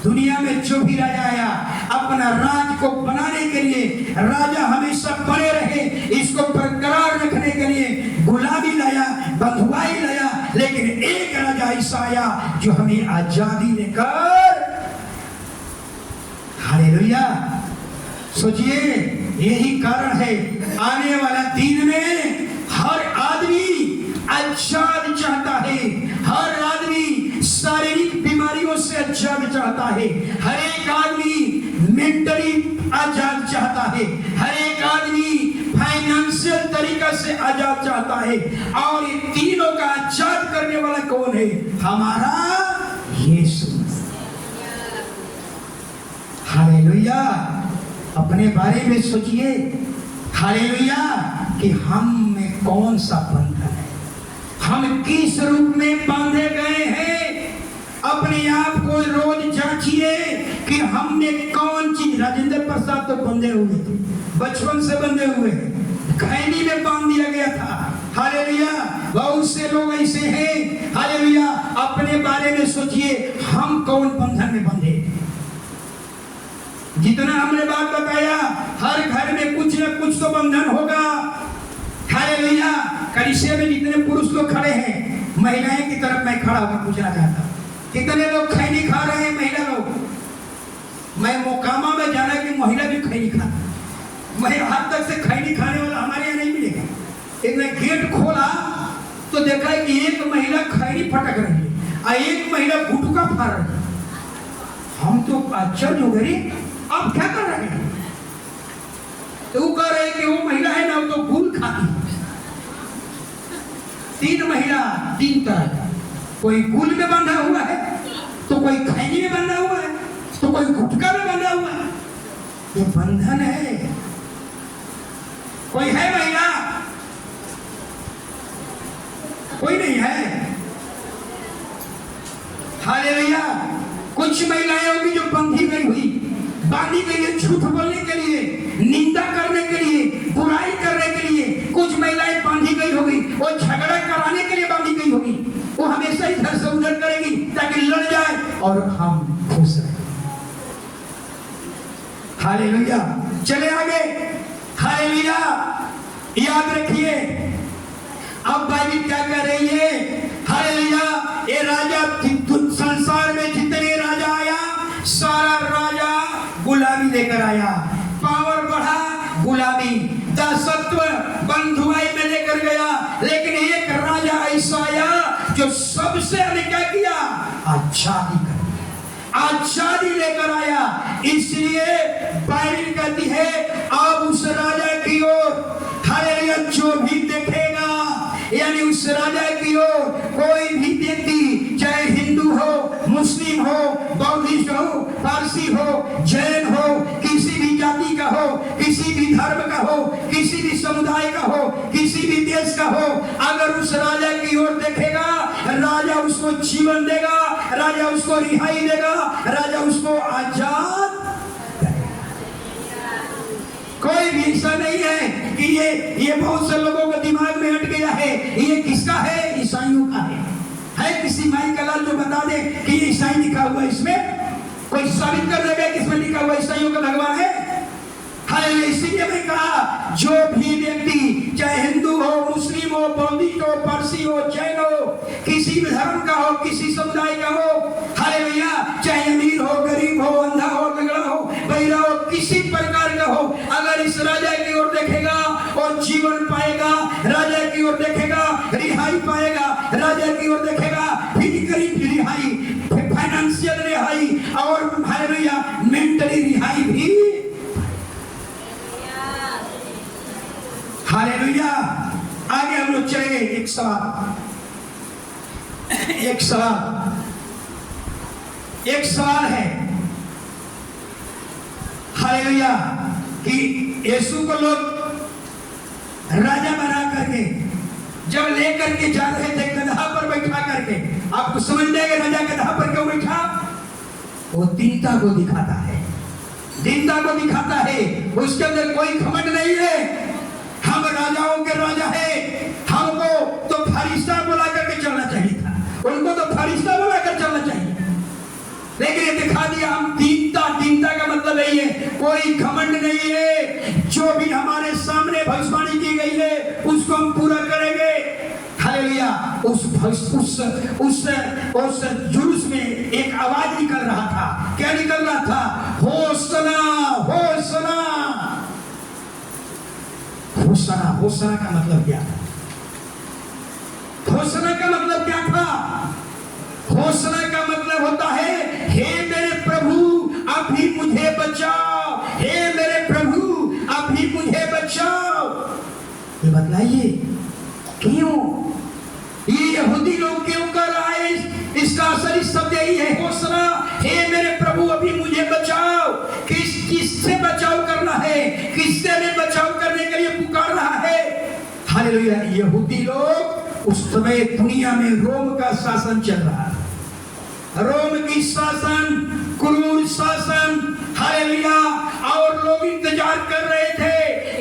दुनिया में जो भी राजा आया अपना राज को बनाने के लिए, राजा हमेशा बने रहे इसको बरकरार रखने के लिए गुलामी लाया, बंधुआई लाया, लेकिन एक राजा ऐसा आया जो हमें आजादी देकर, हालेलुया। सोचिए, यही कारण है आने वाला दिन में हर आदमी आजाद चाहता है, हर आदमी शारीरिक बीमारियों से आजाद चाहता है, हर एक आदमी मेंटली आजाद चाहता है, हर एक आदमी फाइनेंशियल तरीका से आजाद चाहता है। और ये तीनों का आजाद करने वाला कौन है? हमारा यीशु। हालेलुया। अपने बारे में सोचिए, हालेलुया, कि हम में कौन सा बंधन है, हम किस रूप में बांधे गए हैं। अपने आप को रोज जांचिए कि हमने कौन चीज। राजेंद्र प्रसाद तो बंधे हुए थे, बचपन से बंधे हुए, खैनी में बांध दिया गया था। हालेलुया। बहुत से लोग ऐसे हैं। हालेलुया। अपने बारे में सोचिए, हम कौन बंधन में बंधे। जितना हमने बात बताया, हर घर में कुछ न कुछ तो बंधन होगा। हालेलुया। कलीसिया में जितने पुरुष लोग खड़े हैं, महिलाएं की तरफ मैं खड़ा होकर पूछना चाहता हूं, कितने लोग खैनी खा रहे हैं? महिला लोग। मैं मोकामा में जाना कि महिला भी खैनी खा, मैं आज तक से खैनी खाने वाला हमारे यहाँ नहीं मिलेगा। एक ने गेट खोला तो देखा कि एक महिला खैनी फटक रही है और एक महिला गुटखा फाड़ रही है। हम तो आश्चर्य हो गए, अब क्या कर रहे हैं? तो वो कह रहे कि वो महिला है ना, वो तो गुल खाती है। 3 महिला 3 तरह का, कोई गुल में बंधा हुआ है, तो कोई खैनी में बंधा हुआ है, तो कोई गुटखा में बंधा हुआ है। ये बंधन है। कोई है महिला? कोई नहीं है। हालेलुया। कुछ महिलाएं होगी जो बांधी गई है झूठ बोलने के लिए, निंदा करने के लिए, बुराई करने के लिए। कुछ महिलाएं बांधी गई होगी, वो झगड़ा कराने के लिए बांधी गई होगी। वो हमेशा इधर से उधर करेगी ताकि लड़ जाए और हम खुश रहें। हालेलुया। चले आगे। हालेलुया। याद रखिए, अब बाइबल क्या कह रही है? हालेलुया। ये राजा, संसार में जितने राजा आया, सारा राजा गुलामी लेकर आया। पावर बढ़ा, गुलामी, दासत्व, बंधुआई में लेकर गया। लेकिन एक राजा ऐसा आया जो सबसे अधिक क्या किया? आजादी लेकर आया। इसलिए बाइबल कहती है, अब उस राजा की ओर, हालेलुया, जो भी देखेगा, यानी उस राजा की ओर कोई भी व्यक्ति, चाहे हिंदू हो, मुस्लिम हो, बौद्धिस्ट हो, पारसी हो, जैन हो, किसी भी जाति का हो, किसी भी धर्म का हो, किसी भी समुदाय का हो, किसी भी देश का हो, अगर उस राजा की ओर देखेगा, राजा उसको जीवन देगा, राजा उसको रिहाई देगा, राजा उसको आजाद। कोई भी ऐसा नहीं है कि ये बहुत से लोगों के दिमाग में हट गया है, ये किसका है? ईसाइयों का है किसी माई का लाल जो बता दे कि ये ईसाई लिखा हुआ है, इसमें कोई साबित कर देगा कि इसमें लिखा हुआ ईसाइयों का भगवान है। हालेलुया। इसीलिए मैं कहा, जो भी व्यक्ति, चाहे हिंदू हो, मुस्लिम हो, बौद्धिस्ट हो, पारसी हो, जैन हो, किसी भी धर्म का हो, किसी समुदाय का हो, हालेलुया, चाहे अमीर हो, गरीब हो, अंधा हो, लंगड़ा हो, बहिरा हो, किसी प्रकार का हो, अगर इस राजा की ओर देखेगा और जीवन पाएगा, राजा की ओर देखेगा, रिहाई पाएगा, राजा की ओर देखेगा, फिजिकली रिहाई, फाइनेंशियल रिहाई और हालेलुया मेंटली रिहाई भी। हालेलुया। आगे हम लोग चलेंगे। एक सवाल एक सवाल है, हालेलुया, कि यीशु को लोग राजा बना करके जब लेकर के जा रहे थे गधा पर बैठा करके, आपको समझ लेंगे राजा गधा पर क्यों बैठा? वो दीनता को दिखाता है, दीनता को दिखाता है। उसके अंदर कोई घमंड नहीं है, हम राजाओं के राजा है। हमको तो फरिश्ता बुला करके चलना चाहिए था, उनको तो फरिश्ता बुला कर चलना चाहिए, लेकिन ये दिखा दिया हम दीनता। दीनता का मतलब यही है, कोई घमंड नहीं है। जो भी हमारे सामने भविष्यवाणी की गई है उसको हम पूरा करेंगे। हालेलुया। उस जुलूस में एक आवाज निकल रहा था। क्या निकल रहा था? होसना, होसना, होसना। होसना का मतलब क्या था? होसना का मतलब क्या था? होसना का मतलब होता है, हे मेरे प्रभु अभी मुझे बचाओ, हे मेरे प्रभु अभी मुझे बचाओ। ये बतलाइए क्यों ये यहूदी लोग क्यों कर रहा है? इसका असली शब्द यही है, होसना, हे मेरे प्रभु अभी मुझे बचाओ। किससे बचाव करना है? किससे में बचाव करने के लिए पुकार रहा है? हालेलुया। यहूदी लोग उस समय दुनिया में रोम का शासन चल रहा है, रोम की शासन, क्रूर शासन। हालेलुया। और लोग इंतजार कर रहे थे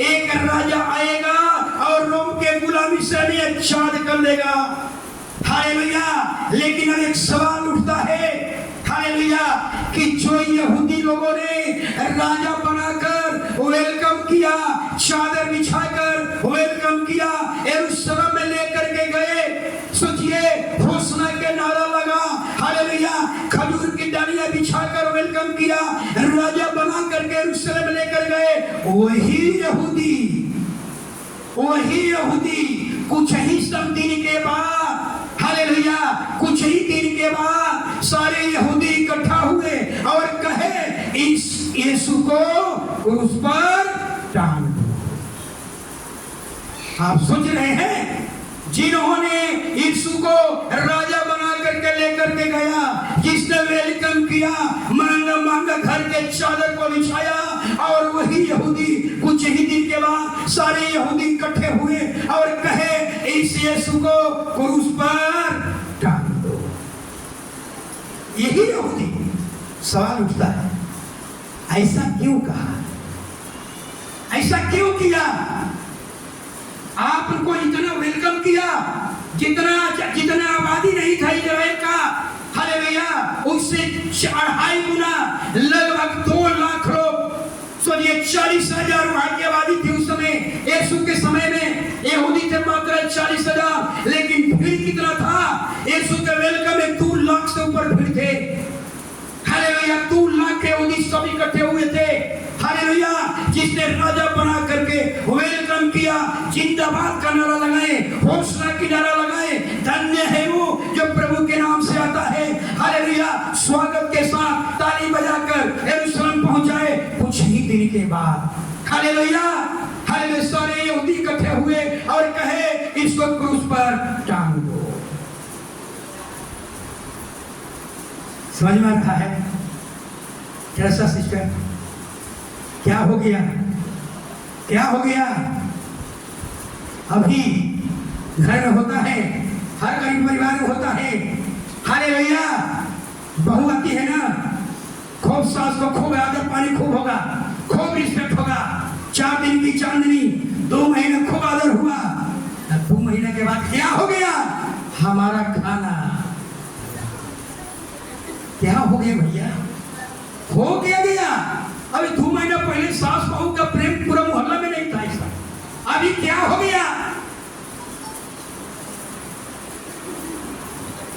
एक राजा आएगा और रोम के गुलामी से भी आजाद कर देगा। हालेलुया। लेकिन अब एक सवाल उठता है, हालेलुया, कि जो यहूदी लोगों ने राजा बनाकर वेलकम किया, चादर बिछाकर वेलकम किया, यरूशलेम में लेकर के गए, सोचिए होसना के नारा लगा, हालेलुया, खजूर की डालियां बिछाकर वेलकम किया, राजा बना करके यरूशलेम लेकर गए। वही यहूदी कुछ ही सब दिन के बाद, हालेलुया, कुछ ही दिन के बाद सारे यहूदी इकट्ठा हुए और कहे इस यीशु को क्रूस पर टांग दो। आप सोच रहे हैं, जिन्होंने यीशु को राजा बना करके लेकर के गया, जिसने वेलकम किया, महंगा महंगा घर के चादर को बिछाया, और वही यहूदी कुछ ही दिन के बाद सारे यहूदी इकट्ठे हुए और कहे इस यीशु को क्रूस पर टांग दो। यही यहूदी। सवाल उठता है, ऐसा क्यों कहा? ऐसा क्यों किया? आपको इतना वेलकम किया, जितना आबादी नहीं था इजराइल का, हालेलुया, उससे 2.5 गुना, लगभग 2 लाख लोग। सोचिए 40,000 वहां की आबादी थी उस समय। यीशु के समय में यहूदी थे मात्र 40,000, लेकिन भीड़ कितना था? यीशु के वेलकम में 2 लाख से ऊपर भीड़ थे। हालेलुया। 2 लाख यहूदी सब इकट्ठे हुए थे। हालेलुया। जिसने राजा बना करके वेलकम किया, जिंदाबाद का नारा लगाए, होसना की नारा लगाए, धन्य है वो जो प्रभु के नाम से आता है। हालेलुया। स्वागत के साथ ताली बजाकर यरूशलेम पहुंचाए। कुछ ही दिन के बाद, हालेलुया, हालेलुया, सारे यहूदी इकट्ठे हुए और कहे इसको क्रूस पर टांग दो। समझ में आता है? कैसा सिस्टर? क्या हो गया? क्या हो गया? अभी घर में होता है, हर गरीब परिवार में होता है। हालेलुया। बहू आती है ना, खूब सास को खूब आदर पानी खूब होगा, खूब रिस्पेक्ट होगा। 4 दिन की चांदनी, 2 महीने खूब आदर हुआ, 2 महीने के बाद क्या हो गया? हमारा खाना। क्या हो गया भैया? हो गया। अभी 2 महीना पहले सास बहू का प्रेम पूरा मोहल्ला में नहीं था ऐसा, अभी क्या हो गया?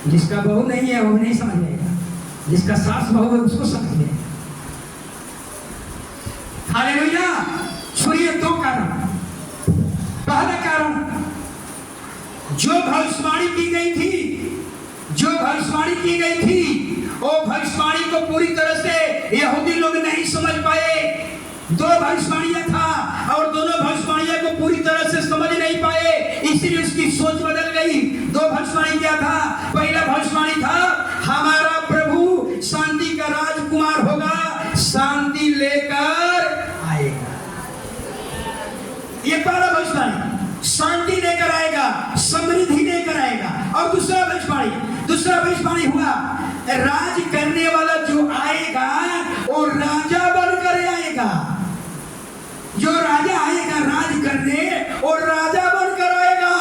जिसका बहू नहीं है वो नहीं समझ लेगा, जिसका सास बहू है उसको समझ लेगा। हालेलुया। सुनिए, 2 कारण। पहला कारण, जो भविष्यवाणी की गई थी, वो भविष्यवाणी को पूरी तरह से यहूदी लोग नहीं समझ पाए। 2 भविष्यवाणियां था और दोनों भविष्यवाणियों को पूरी तरह से समझ नहीं पाए, इसलिए उसकी सोच बदल गई। 2 भविष्यवाणी क्या था? पहला भविष्यवाणी था, हमारा प्रभु शांति ये पहला भविष्यवाणी शांति लेकर आएगा, समृद्धि लेकर आएगा। और दूसरा भविष्यवाणी हुआ राज करने वाला जो आएगा वो राजा बनकर आएगा। जो राजा आएगा राज करने और राजा बनकर आएगा।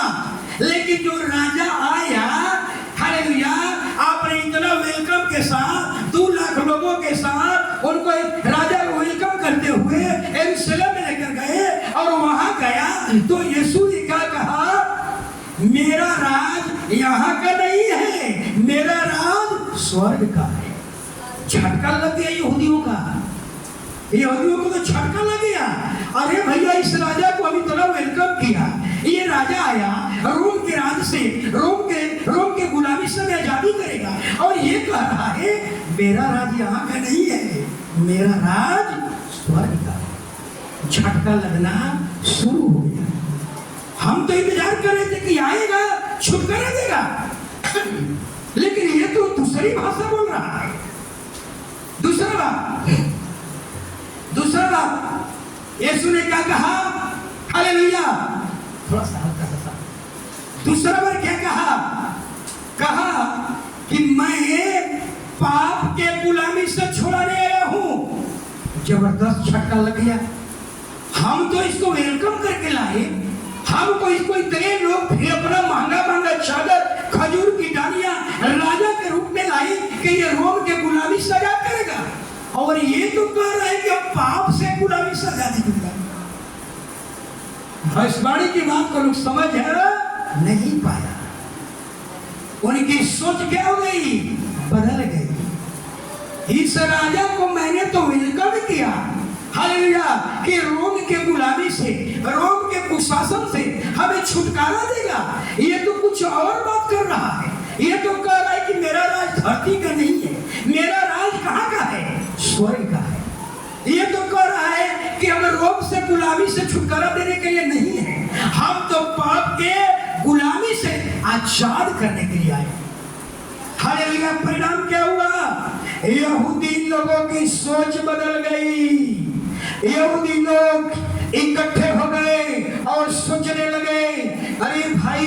लेकिन जो राजा आया, हालेलुया, आपने इतना वेलकम के साथ 2 लाख लोगों के साथ उनको राजा को वेलकम करते हुए यरूशलेम में लेकर गए और वहां गया तो यीशु ने क्या कहा, मेरा राज यहाँ का नहीं है, मेरा राज स्वर्ग का है। झटका लग गया यहूदियों को तो झटका लग गया। अरे भैया, इस राजा को अभी इतना वेलकम किया, ये राजा आया रोम के राज से, रोम के गुलामी से आजादी करेगा और ये कह रहा है मेरा राज यहाँ का नहीं है, मेरा राज स्वर्ग का है। झटका लगना शुरू हो गया। हम तो इंतजार कर रहे थे कि आएगा छुटकारा देगा, लेकिन ये तो दूसरी भाषा बोल रहा है। दूसरा बात यीशु ने क्या कहा, हालेलुया, थोड़ा सा हल्का सा। दूसरा बार क्या कहा कि मैं पाप के गुलामी से छुड़ाने आया हूं। जबरदस्त झटका लग गया। हम तो इसको वेलकम करके लाए, हमको इसको इतने लोग फिर अपना महंगा चादर, खजूर की डालियां राजा के रूप में लाई कि ये रोम के गुलामी से आजाद करेगा, और ये तो कह रहा है कि अब पाप से गुलामी से आजादी करेगा। भविष्यवाणी की बात को लोग समझ नहीं पाया। उनकी सोच क्या हो गई, बदल गई। इस राजा को मैंने तो वेलकम किया, हालेलुया, कि रोम के गुलामी से, रोम के कुशासन से हमें छुटकारा देगा। ये तो कुछ और बात कर रहा है। ये तो कह रहा है कि मेरा राज धरती का नहीं है, मेरा राज कहाँ का है, स्वर्ग का है। ये तो कह रहा है कि हम रोम से गुलामी से छुटकारा देने के लिए नहीं है, हम तो पाप के गुलामी से आजाद करने के लिए आए। हालेलुया। परिणाम क्या हुआ, यहूदी लोगों की सोच बदल गई। यहूदी लोग इकट्ठे हो गए और सोचने लगे, अरे भाई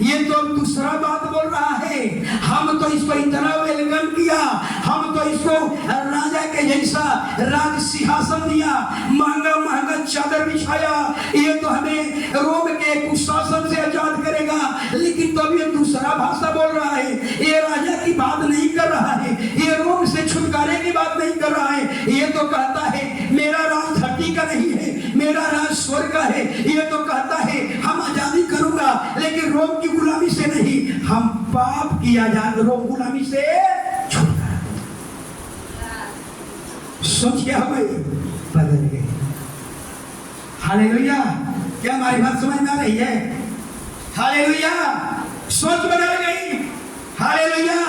ये तो दूसरा बात बोल रहा है, हम तो इसको इतना वेलकम किया, हम तो इसको राजा के जैसा राज सिंहासन दिया, महंगा चादर बिछाया, ये तो हमें रोम के कुशासन से आजाद करेगा, लेकिन तो ये दूसरा भाषा बोल रहा है, ये राजा की बात नहीं कर रहा है, ये रोम से छुटकारे की बात नहीं कर रहा है। ये तो कहता है मेरा राज धरती का नहीं है, मेरा राज स्वर्ग का है। ये तो कहता है हम आजादी करूंगा, लेकिन रोम की गुलामी से नहीं, हम पाप की आजाद, रोम गुलामी से छुटकारा। सोच क्या हो गई, बदल गई। हालेलुया। क्या हमारी बात समझ में आ रही है? हालेलुया। सोच बदल गई। हालेलुया।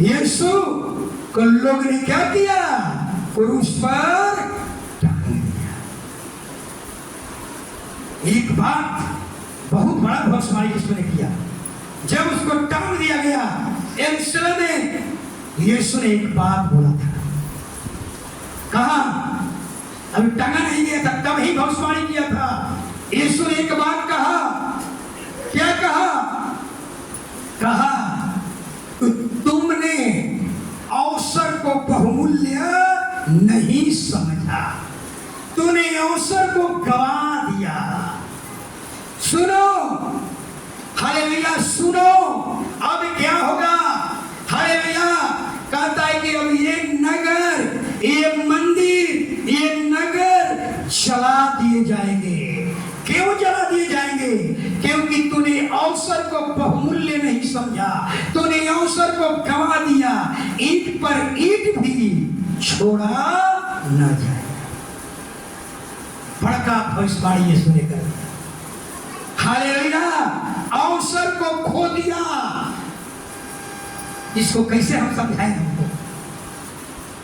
यीशु को लोग ने क्या किया, क्रूस पर टांग दिया। एक बात बहुत बड़ा भविष्यवाणी यीशु ने किया। जब उसको टांग दिया गया यरूशलेम में, यीशु ने एक बात बोला था। कहा, अभी टांगा नहीं गया था, तब ही भविष्यवाणी किया था। यीशु ने एक बात कहा। क्या कहा? तुमने अवसर को बहुमूल्य नहीं समझा, तूने अवसर को गवा दिया। सुनो, हालेलुया, सुनो, अब क्या होगा? हालेलुया। कहता है कि अब ये नगर, ये मंदिर, ये नगर जला दिए जाएंगे। क्यों जला दिए जाएंगे? क्योंकि तूने अवसर को बहुमूल्य नहीं समझा, तूने अवसर को गवा दिया। ईंट पर ईंट भी छोड़ा न जाए। बड़का भविष्यवाणी यीशु ने कर दिया। हालेलुया। अवसर को खो दिया। इसको कैसे हम समझाएं? हमको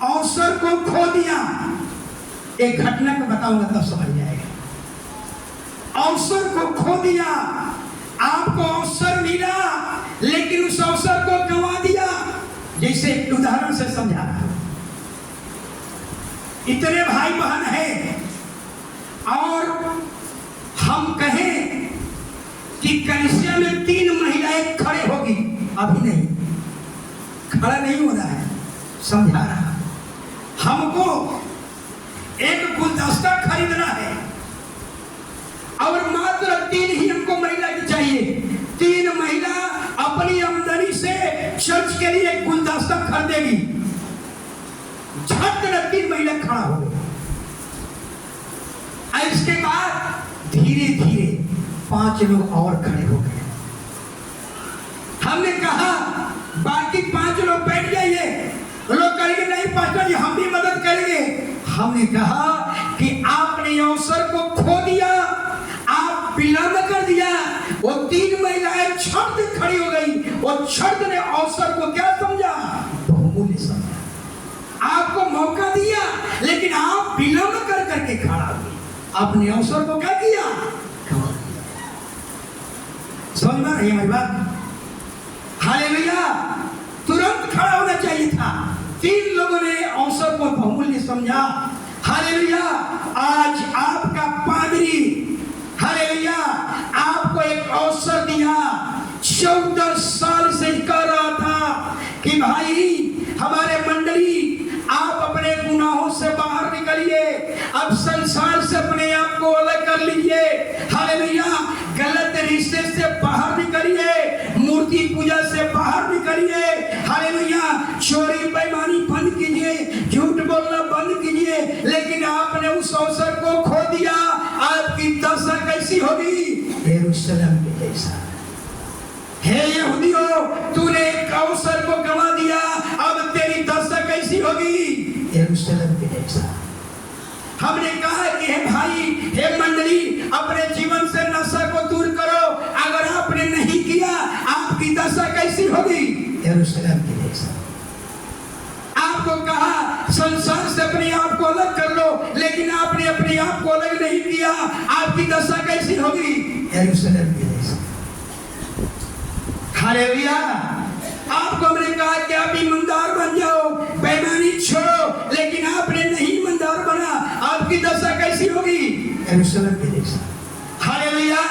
अवसर को खो दिया। एक घटना को बताऊंगा तब समझ जाएगा। अवसर को खो दिया। आपको अवसर मिला, लेकिन उस अवसर को गंवा दिया। जैसे एक उदाहरण से समझा, इतने भाई बहन हैं और हम कि कलीसिया में 3 महिलाएं खड़े होगी, अभी नहीं, खड़ा नहीं हो रहा है, समझा रहा। हमको एक गुलदस्ता खरीदना है और मात्र 3 ही हमको महिला की चाहिए। 3 महिला अपनी आमदनी से चर्च के लिए एक गुलदस्ता खरीदेगी। झट 3 महिला खड़ा हो गई। इसके बाद धीरे धीरे 5 लोग और खड़े हो गए। हमने कहा बाकी 5 लोग बैठ जाइए। लोग कहेंगे नहीं पास्टर जी हम भी मदद करेंगे। हमने कहा कि आपने अवसर को खो दिया, आप विलंब कर दिया। वो 3 महिलाएं छठ खड़ी हो गई। वो छठ ने अवसर को क्या समझा? बहुमूल्य समझा। आपको मौका दिया लेकिन आप विलंब कर करके खड़ा हुए। आपने अवसर को क्या किया? समझ में रही हमारी बात? हालेलुया। तुरंत खड़ा होना चाहिए था। 3 लोगों ने अवसर को बहुमूल्य समझा। हालेलुया। आज आपका पादरी, हालेलुया, आपको एक अवसर दिया। 14 साल से कह रहा था कि भाई हमारे मंडली आप अपने गुनाहों से बाहर निकलिए, अब संसार से अपने आप को अलग कर लीजिए। हालेलुया। गलत रिश्ते से बाहर निकलिए, मूर्ति पूजा से बाहर निकलिए। हालेलुया। चोरी बेईमानी बंद कीजिए, झूठ बोलना बंद कीजिए। लेकिन आपने उस अवसर को खो दिया। आपकी दशा कैसी होगी? यरूशलेम के जैसा। हे यहूदियों, तूने एक अवसर को गंवा दिया, अब तेरी दशा कैसी होगी? यरूशलेम के जैसा। हमने कहा कि हे भाई, हे मंडली, अपने जीवन से नशा को दूर करो। अगर आपने नहीं किया, आपकी दशा कैसी होगी? यरूशलेम के जैसा। आपको कहा संसार से अपने आप को अलग कर लो, लेकिन आपने अपने आप को अलग नहीं किया। आपकी दशा कैसी होगी? यरूशलेम के जैसा। हालेलुया। आपको हमने कहा कि आप ईमानदार बन जाओ, बेईमानी छोड़ो, लेकिन आपने नहीं ईमानदार बना। आपकी दशा कैसी होगी? यरूशलेम के जैसा। हालेलुया।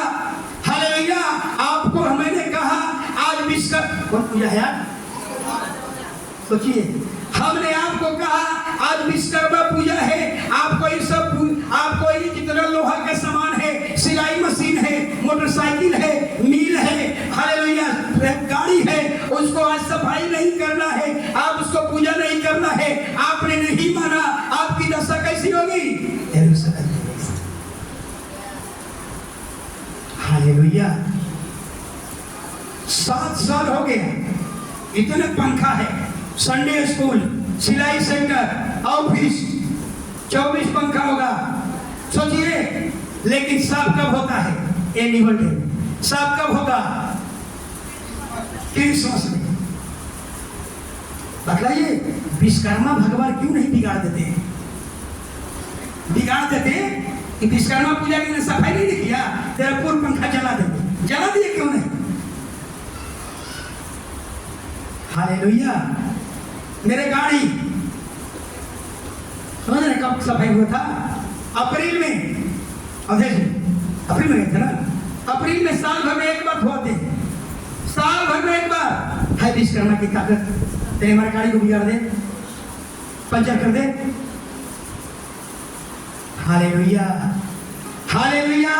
हालेलुया। आपको मैंने कहा आज विश्वकर्मा कौन पूजा है यार? सोचिए, हमने आपको कहा आज विश्वकर्मा पूजा है। आपको ये सब आपको ये जितना लोहा का सामान है, सिलाई मशीन है, मोटरसाइकिल है, मिल है, हालेलुया, गाड़ी है, उसको आज सफाई नहीं करना है, आप उसको पूजा नहीं करना है। आपने नहीं माना, आपकी दशा कैसी होगी? हालेलुया। 7 साल हो गए, इतने पंखा है, संडे स्कूल, सिलाई सेंटर, ऑफिस, 24 पंखा होगा। सोचिए, लेकिन साफ कब होता है? Annual day. साफ कब होगा? क्रिसमस में। बतलाइए, विश्वकर्मा भगवान क्यों नहीं बिगाड़ देते? बिगाड़ देते कि विश्वकर्मा पूजा की ने सफाई नहीं किया, तेरा पूर्ण पंखा जला देंगे। जला दिए क्यों नहीं? हालेलुया। मेरे गाड़ी समझ रहे कब सफाई हुआ था? अप्रैल में। अप्रैल में था ना? अप्रैल में साल भर में एक बार धोते, साल भर में एक बार। है विश्वकर्मा की ताकत, तेरे हमारे गाड़ी को बिगाड़ दे, पंचर कर दे। हालेलुया। हालेलुया।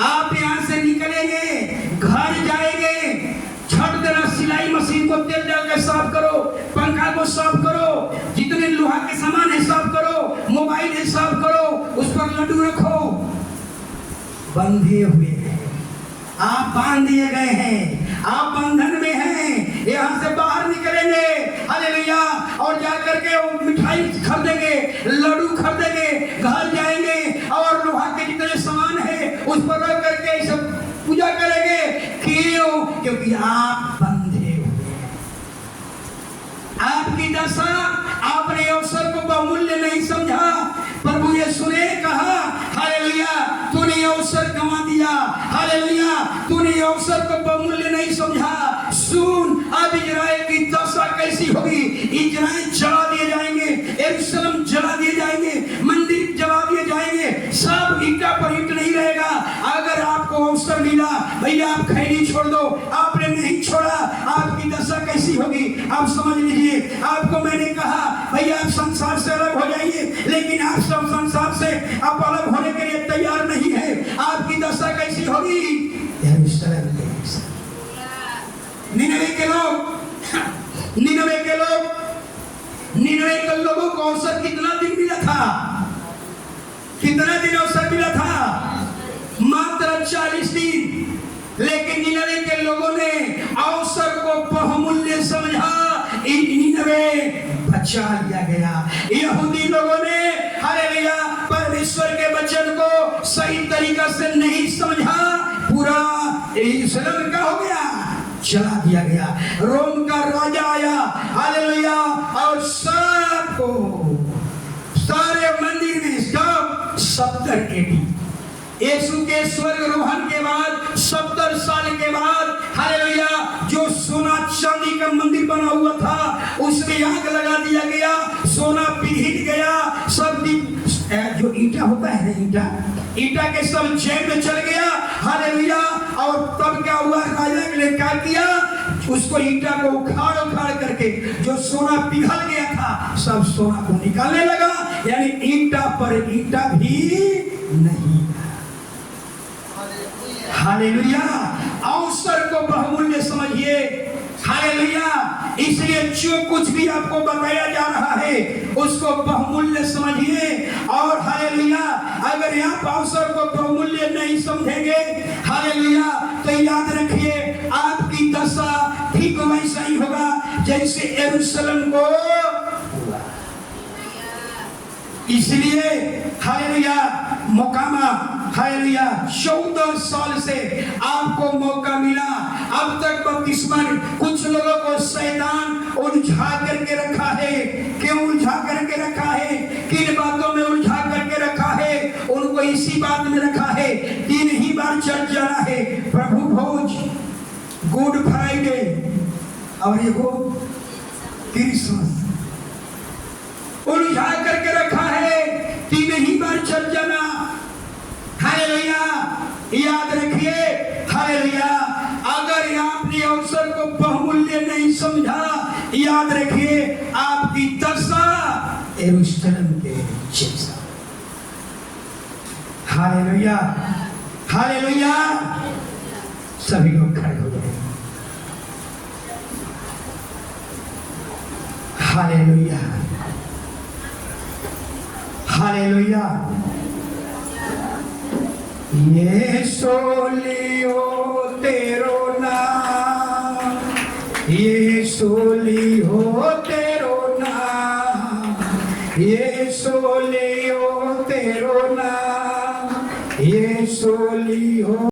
आप यहाँ से निकलेंगे, घर जाएंगे, छठ देना, सिलाई मशीन को तेल डाल के साफ करो, पंखा को साफ करो, जितने लोहा के सामान है साफ करो, मोबाइल है साफ करो, उस पर लड्डू रखो। बंधे हुए हैं, आप बांध दिए गए हैं, आप बंधन में हैं। यहाँ से बाहर निकलेंगे, हालेलुया, और जाकर के मिठाई खरीदेंगे, लड्डू खरीदेंगे, घर जाएंगे और लोहा के जितने सामान है उस पर रख करके सब पूजा करेंगे। क्यों? क्योंकि आप बंधे हुए हैं। आपकी दशा, आपने अवसर को बहुमूल्य नहीं समझा। प्रभु यीशु ने कहा, हालेलुया, तूने अवसर गंवा दिया। हालेलुया, तूने अवसर को बहुमूल्य नहीं समझा। सुन, अब इजराइल की दशा कैसी होगी? इजराइल जला दिए जाएंगे, यरूशलेम जला दिए जाएंगे, मंदिर जला दिए जाएंगे, सब ईंटा पर ईंट नहीं रहेगा। अगर आपको अवसर मिला, भैया आप को आपने नहीं छोड़ा, आपकी दशा कैसी होगी आप समझ लीजिए। आपको मैंने कहा भैया आप संसार से अलग हो जाइए, लेकिन आप सब संसार से आप अलग होने के लिए तैयार नहीं है। आपकी दशा कैसी होगी? निनवे के लोगों को अवसर कितना दिन मिला था? कितना दिन अवसर मिला था? मात्र 40 दिन। लेकिन निनवे के लोगों ने अवसर को बहुमूल्य समझा, निनवे बचा लिया गया। यहूदी लोगों ने हालेलुया परमेश्वर के वचन को सही तरीका से नहीं समझा, पूरा यरूशलेम का हो गया, जला दिया गया। रोम का राजा आया हालेलुया और सबको सारे मंदिर में 70 AD यीशु के स्वर्गारोहण के बाद 70 साल के बाद हालेलुया जो सोना चांदी का मंदिर बना हुआ था उसमें आग लगा दिया गया, सोना पिघल गया, सब जो ईंटा होता है ना, ईंटा के सब जेब में चल गया हालेलुया। और तब क्या हुआ? राजा ने क्या किया? उसको ईंटा को उखाड़ करके जो सोना पिघल गया था सब सोना को निकालने लगा, यानी ईंटा पर ईंटा भी नहीं। हालेलुया। अवसर को बहुमूल्य समझिए। हालेलुया। इसलिए जो कुछ भी आपको बताया जा रहा है उसको बहुमूल्य समझिए। और हालेलुया अगर आप अवसर को बहुमूल्य नहीं समझेंगे हालेलुया तो याद रखिए आपकी दशा ठीक वैसा ही होगा जैसे यरूशलेम को। इसलिए हालेलुया मोकामा हालेलुया 14 साल से आपको मौका मिला। अब तक बपतिस्मा कुछ लोगों को शैतान उलझा करके रखा है। क्यों उलझा करके रखा है? किन बातों में उलझा करके रखा है? उनको इसी बात में रखा है 3 ही बार चर्च जाना है, प्रभु भोज, गुड फ्राइडे और ये क्रिसमस। उलझा करके रखा है 3 ही बार चर्च जाना। हालेलुया। याद रखिए हालेलुया अगर आपने अवसर को बहुमूल्य नहीं समझा, याद रखिए आपकी दशा यरूशलेम के जैसा। Hallelujah hallelujah. सभी लोग खड़े हो गए। Hallelujah hallelujah. ये सोलियो तेरो नाम, ये सोलियो तेरो नाम, ये सोलियो तेरो नाम, ये सोलियो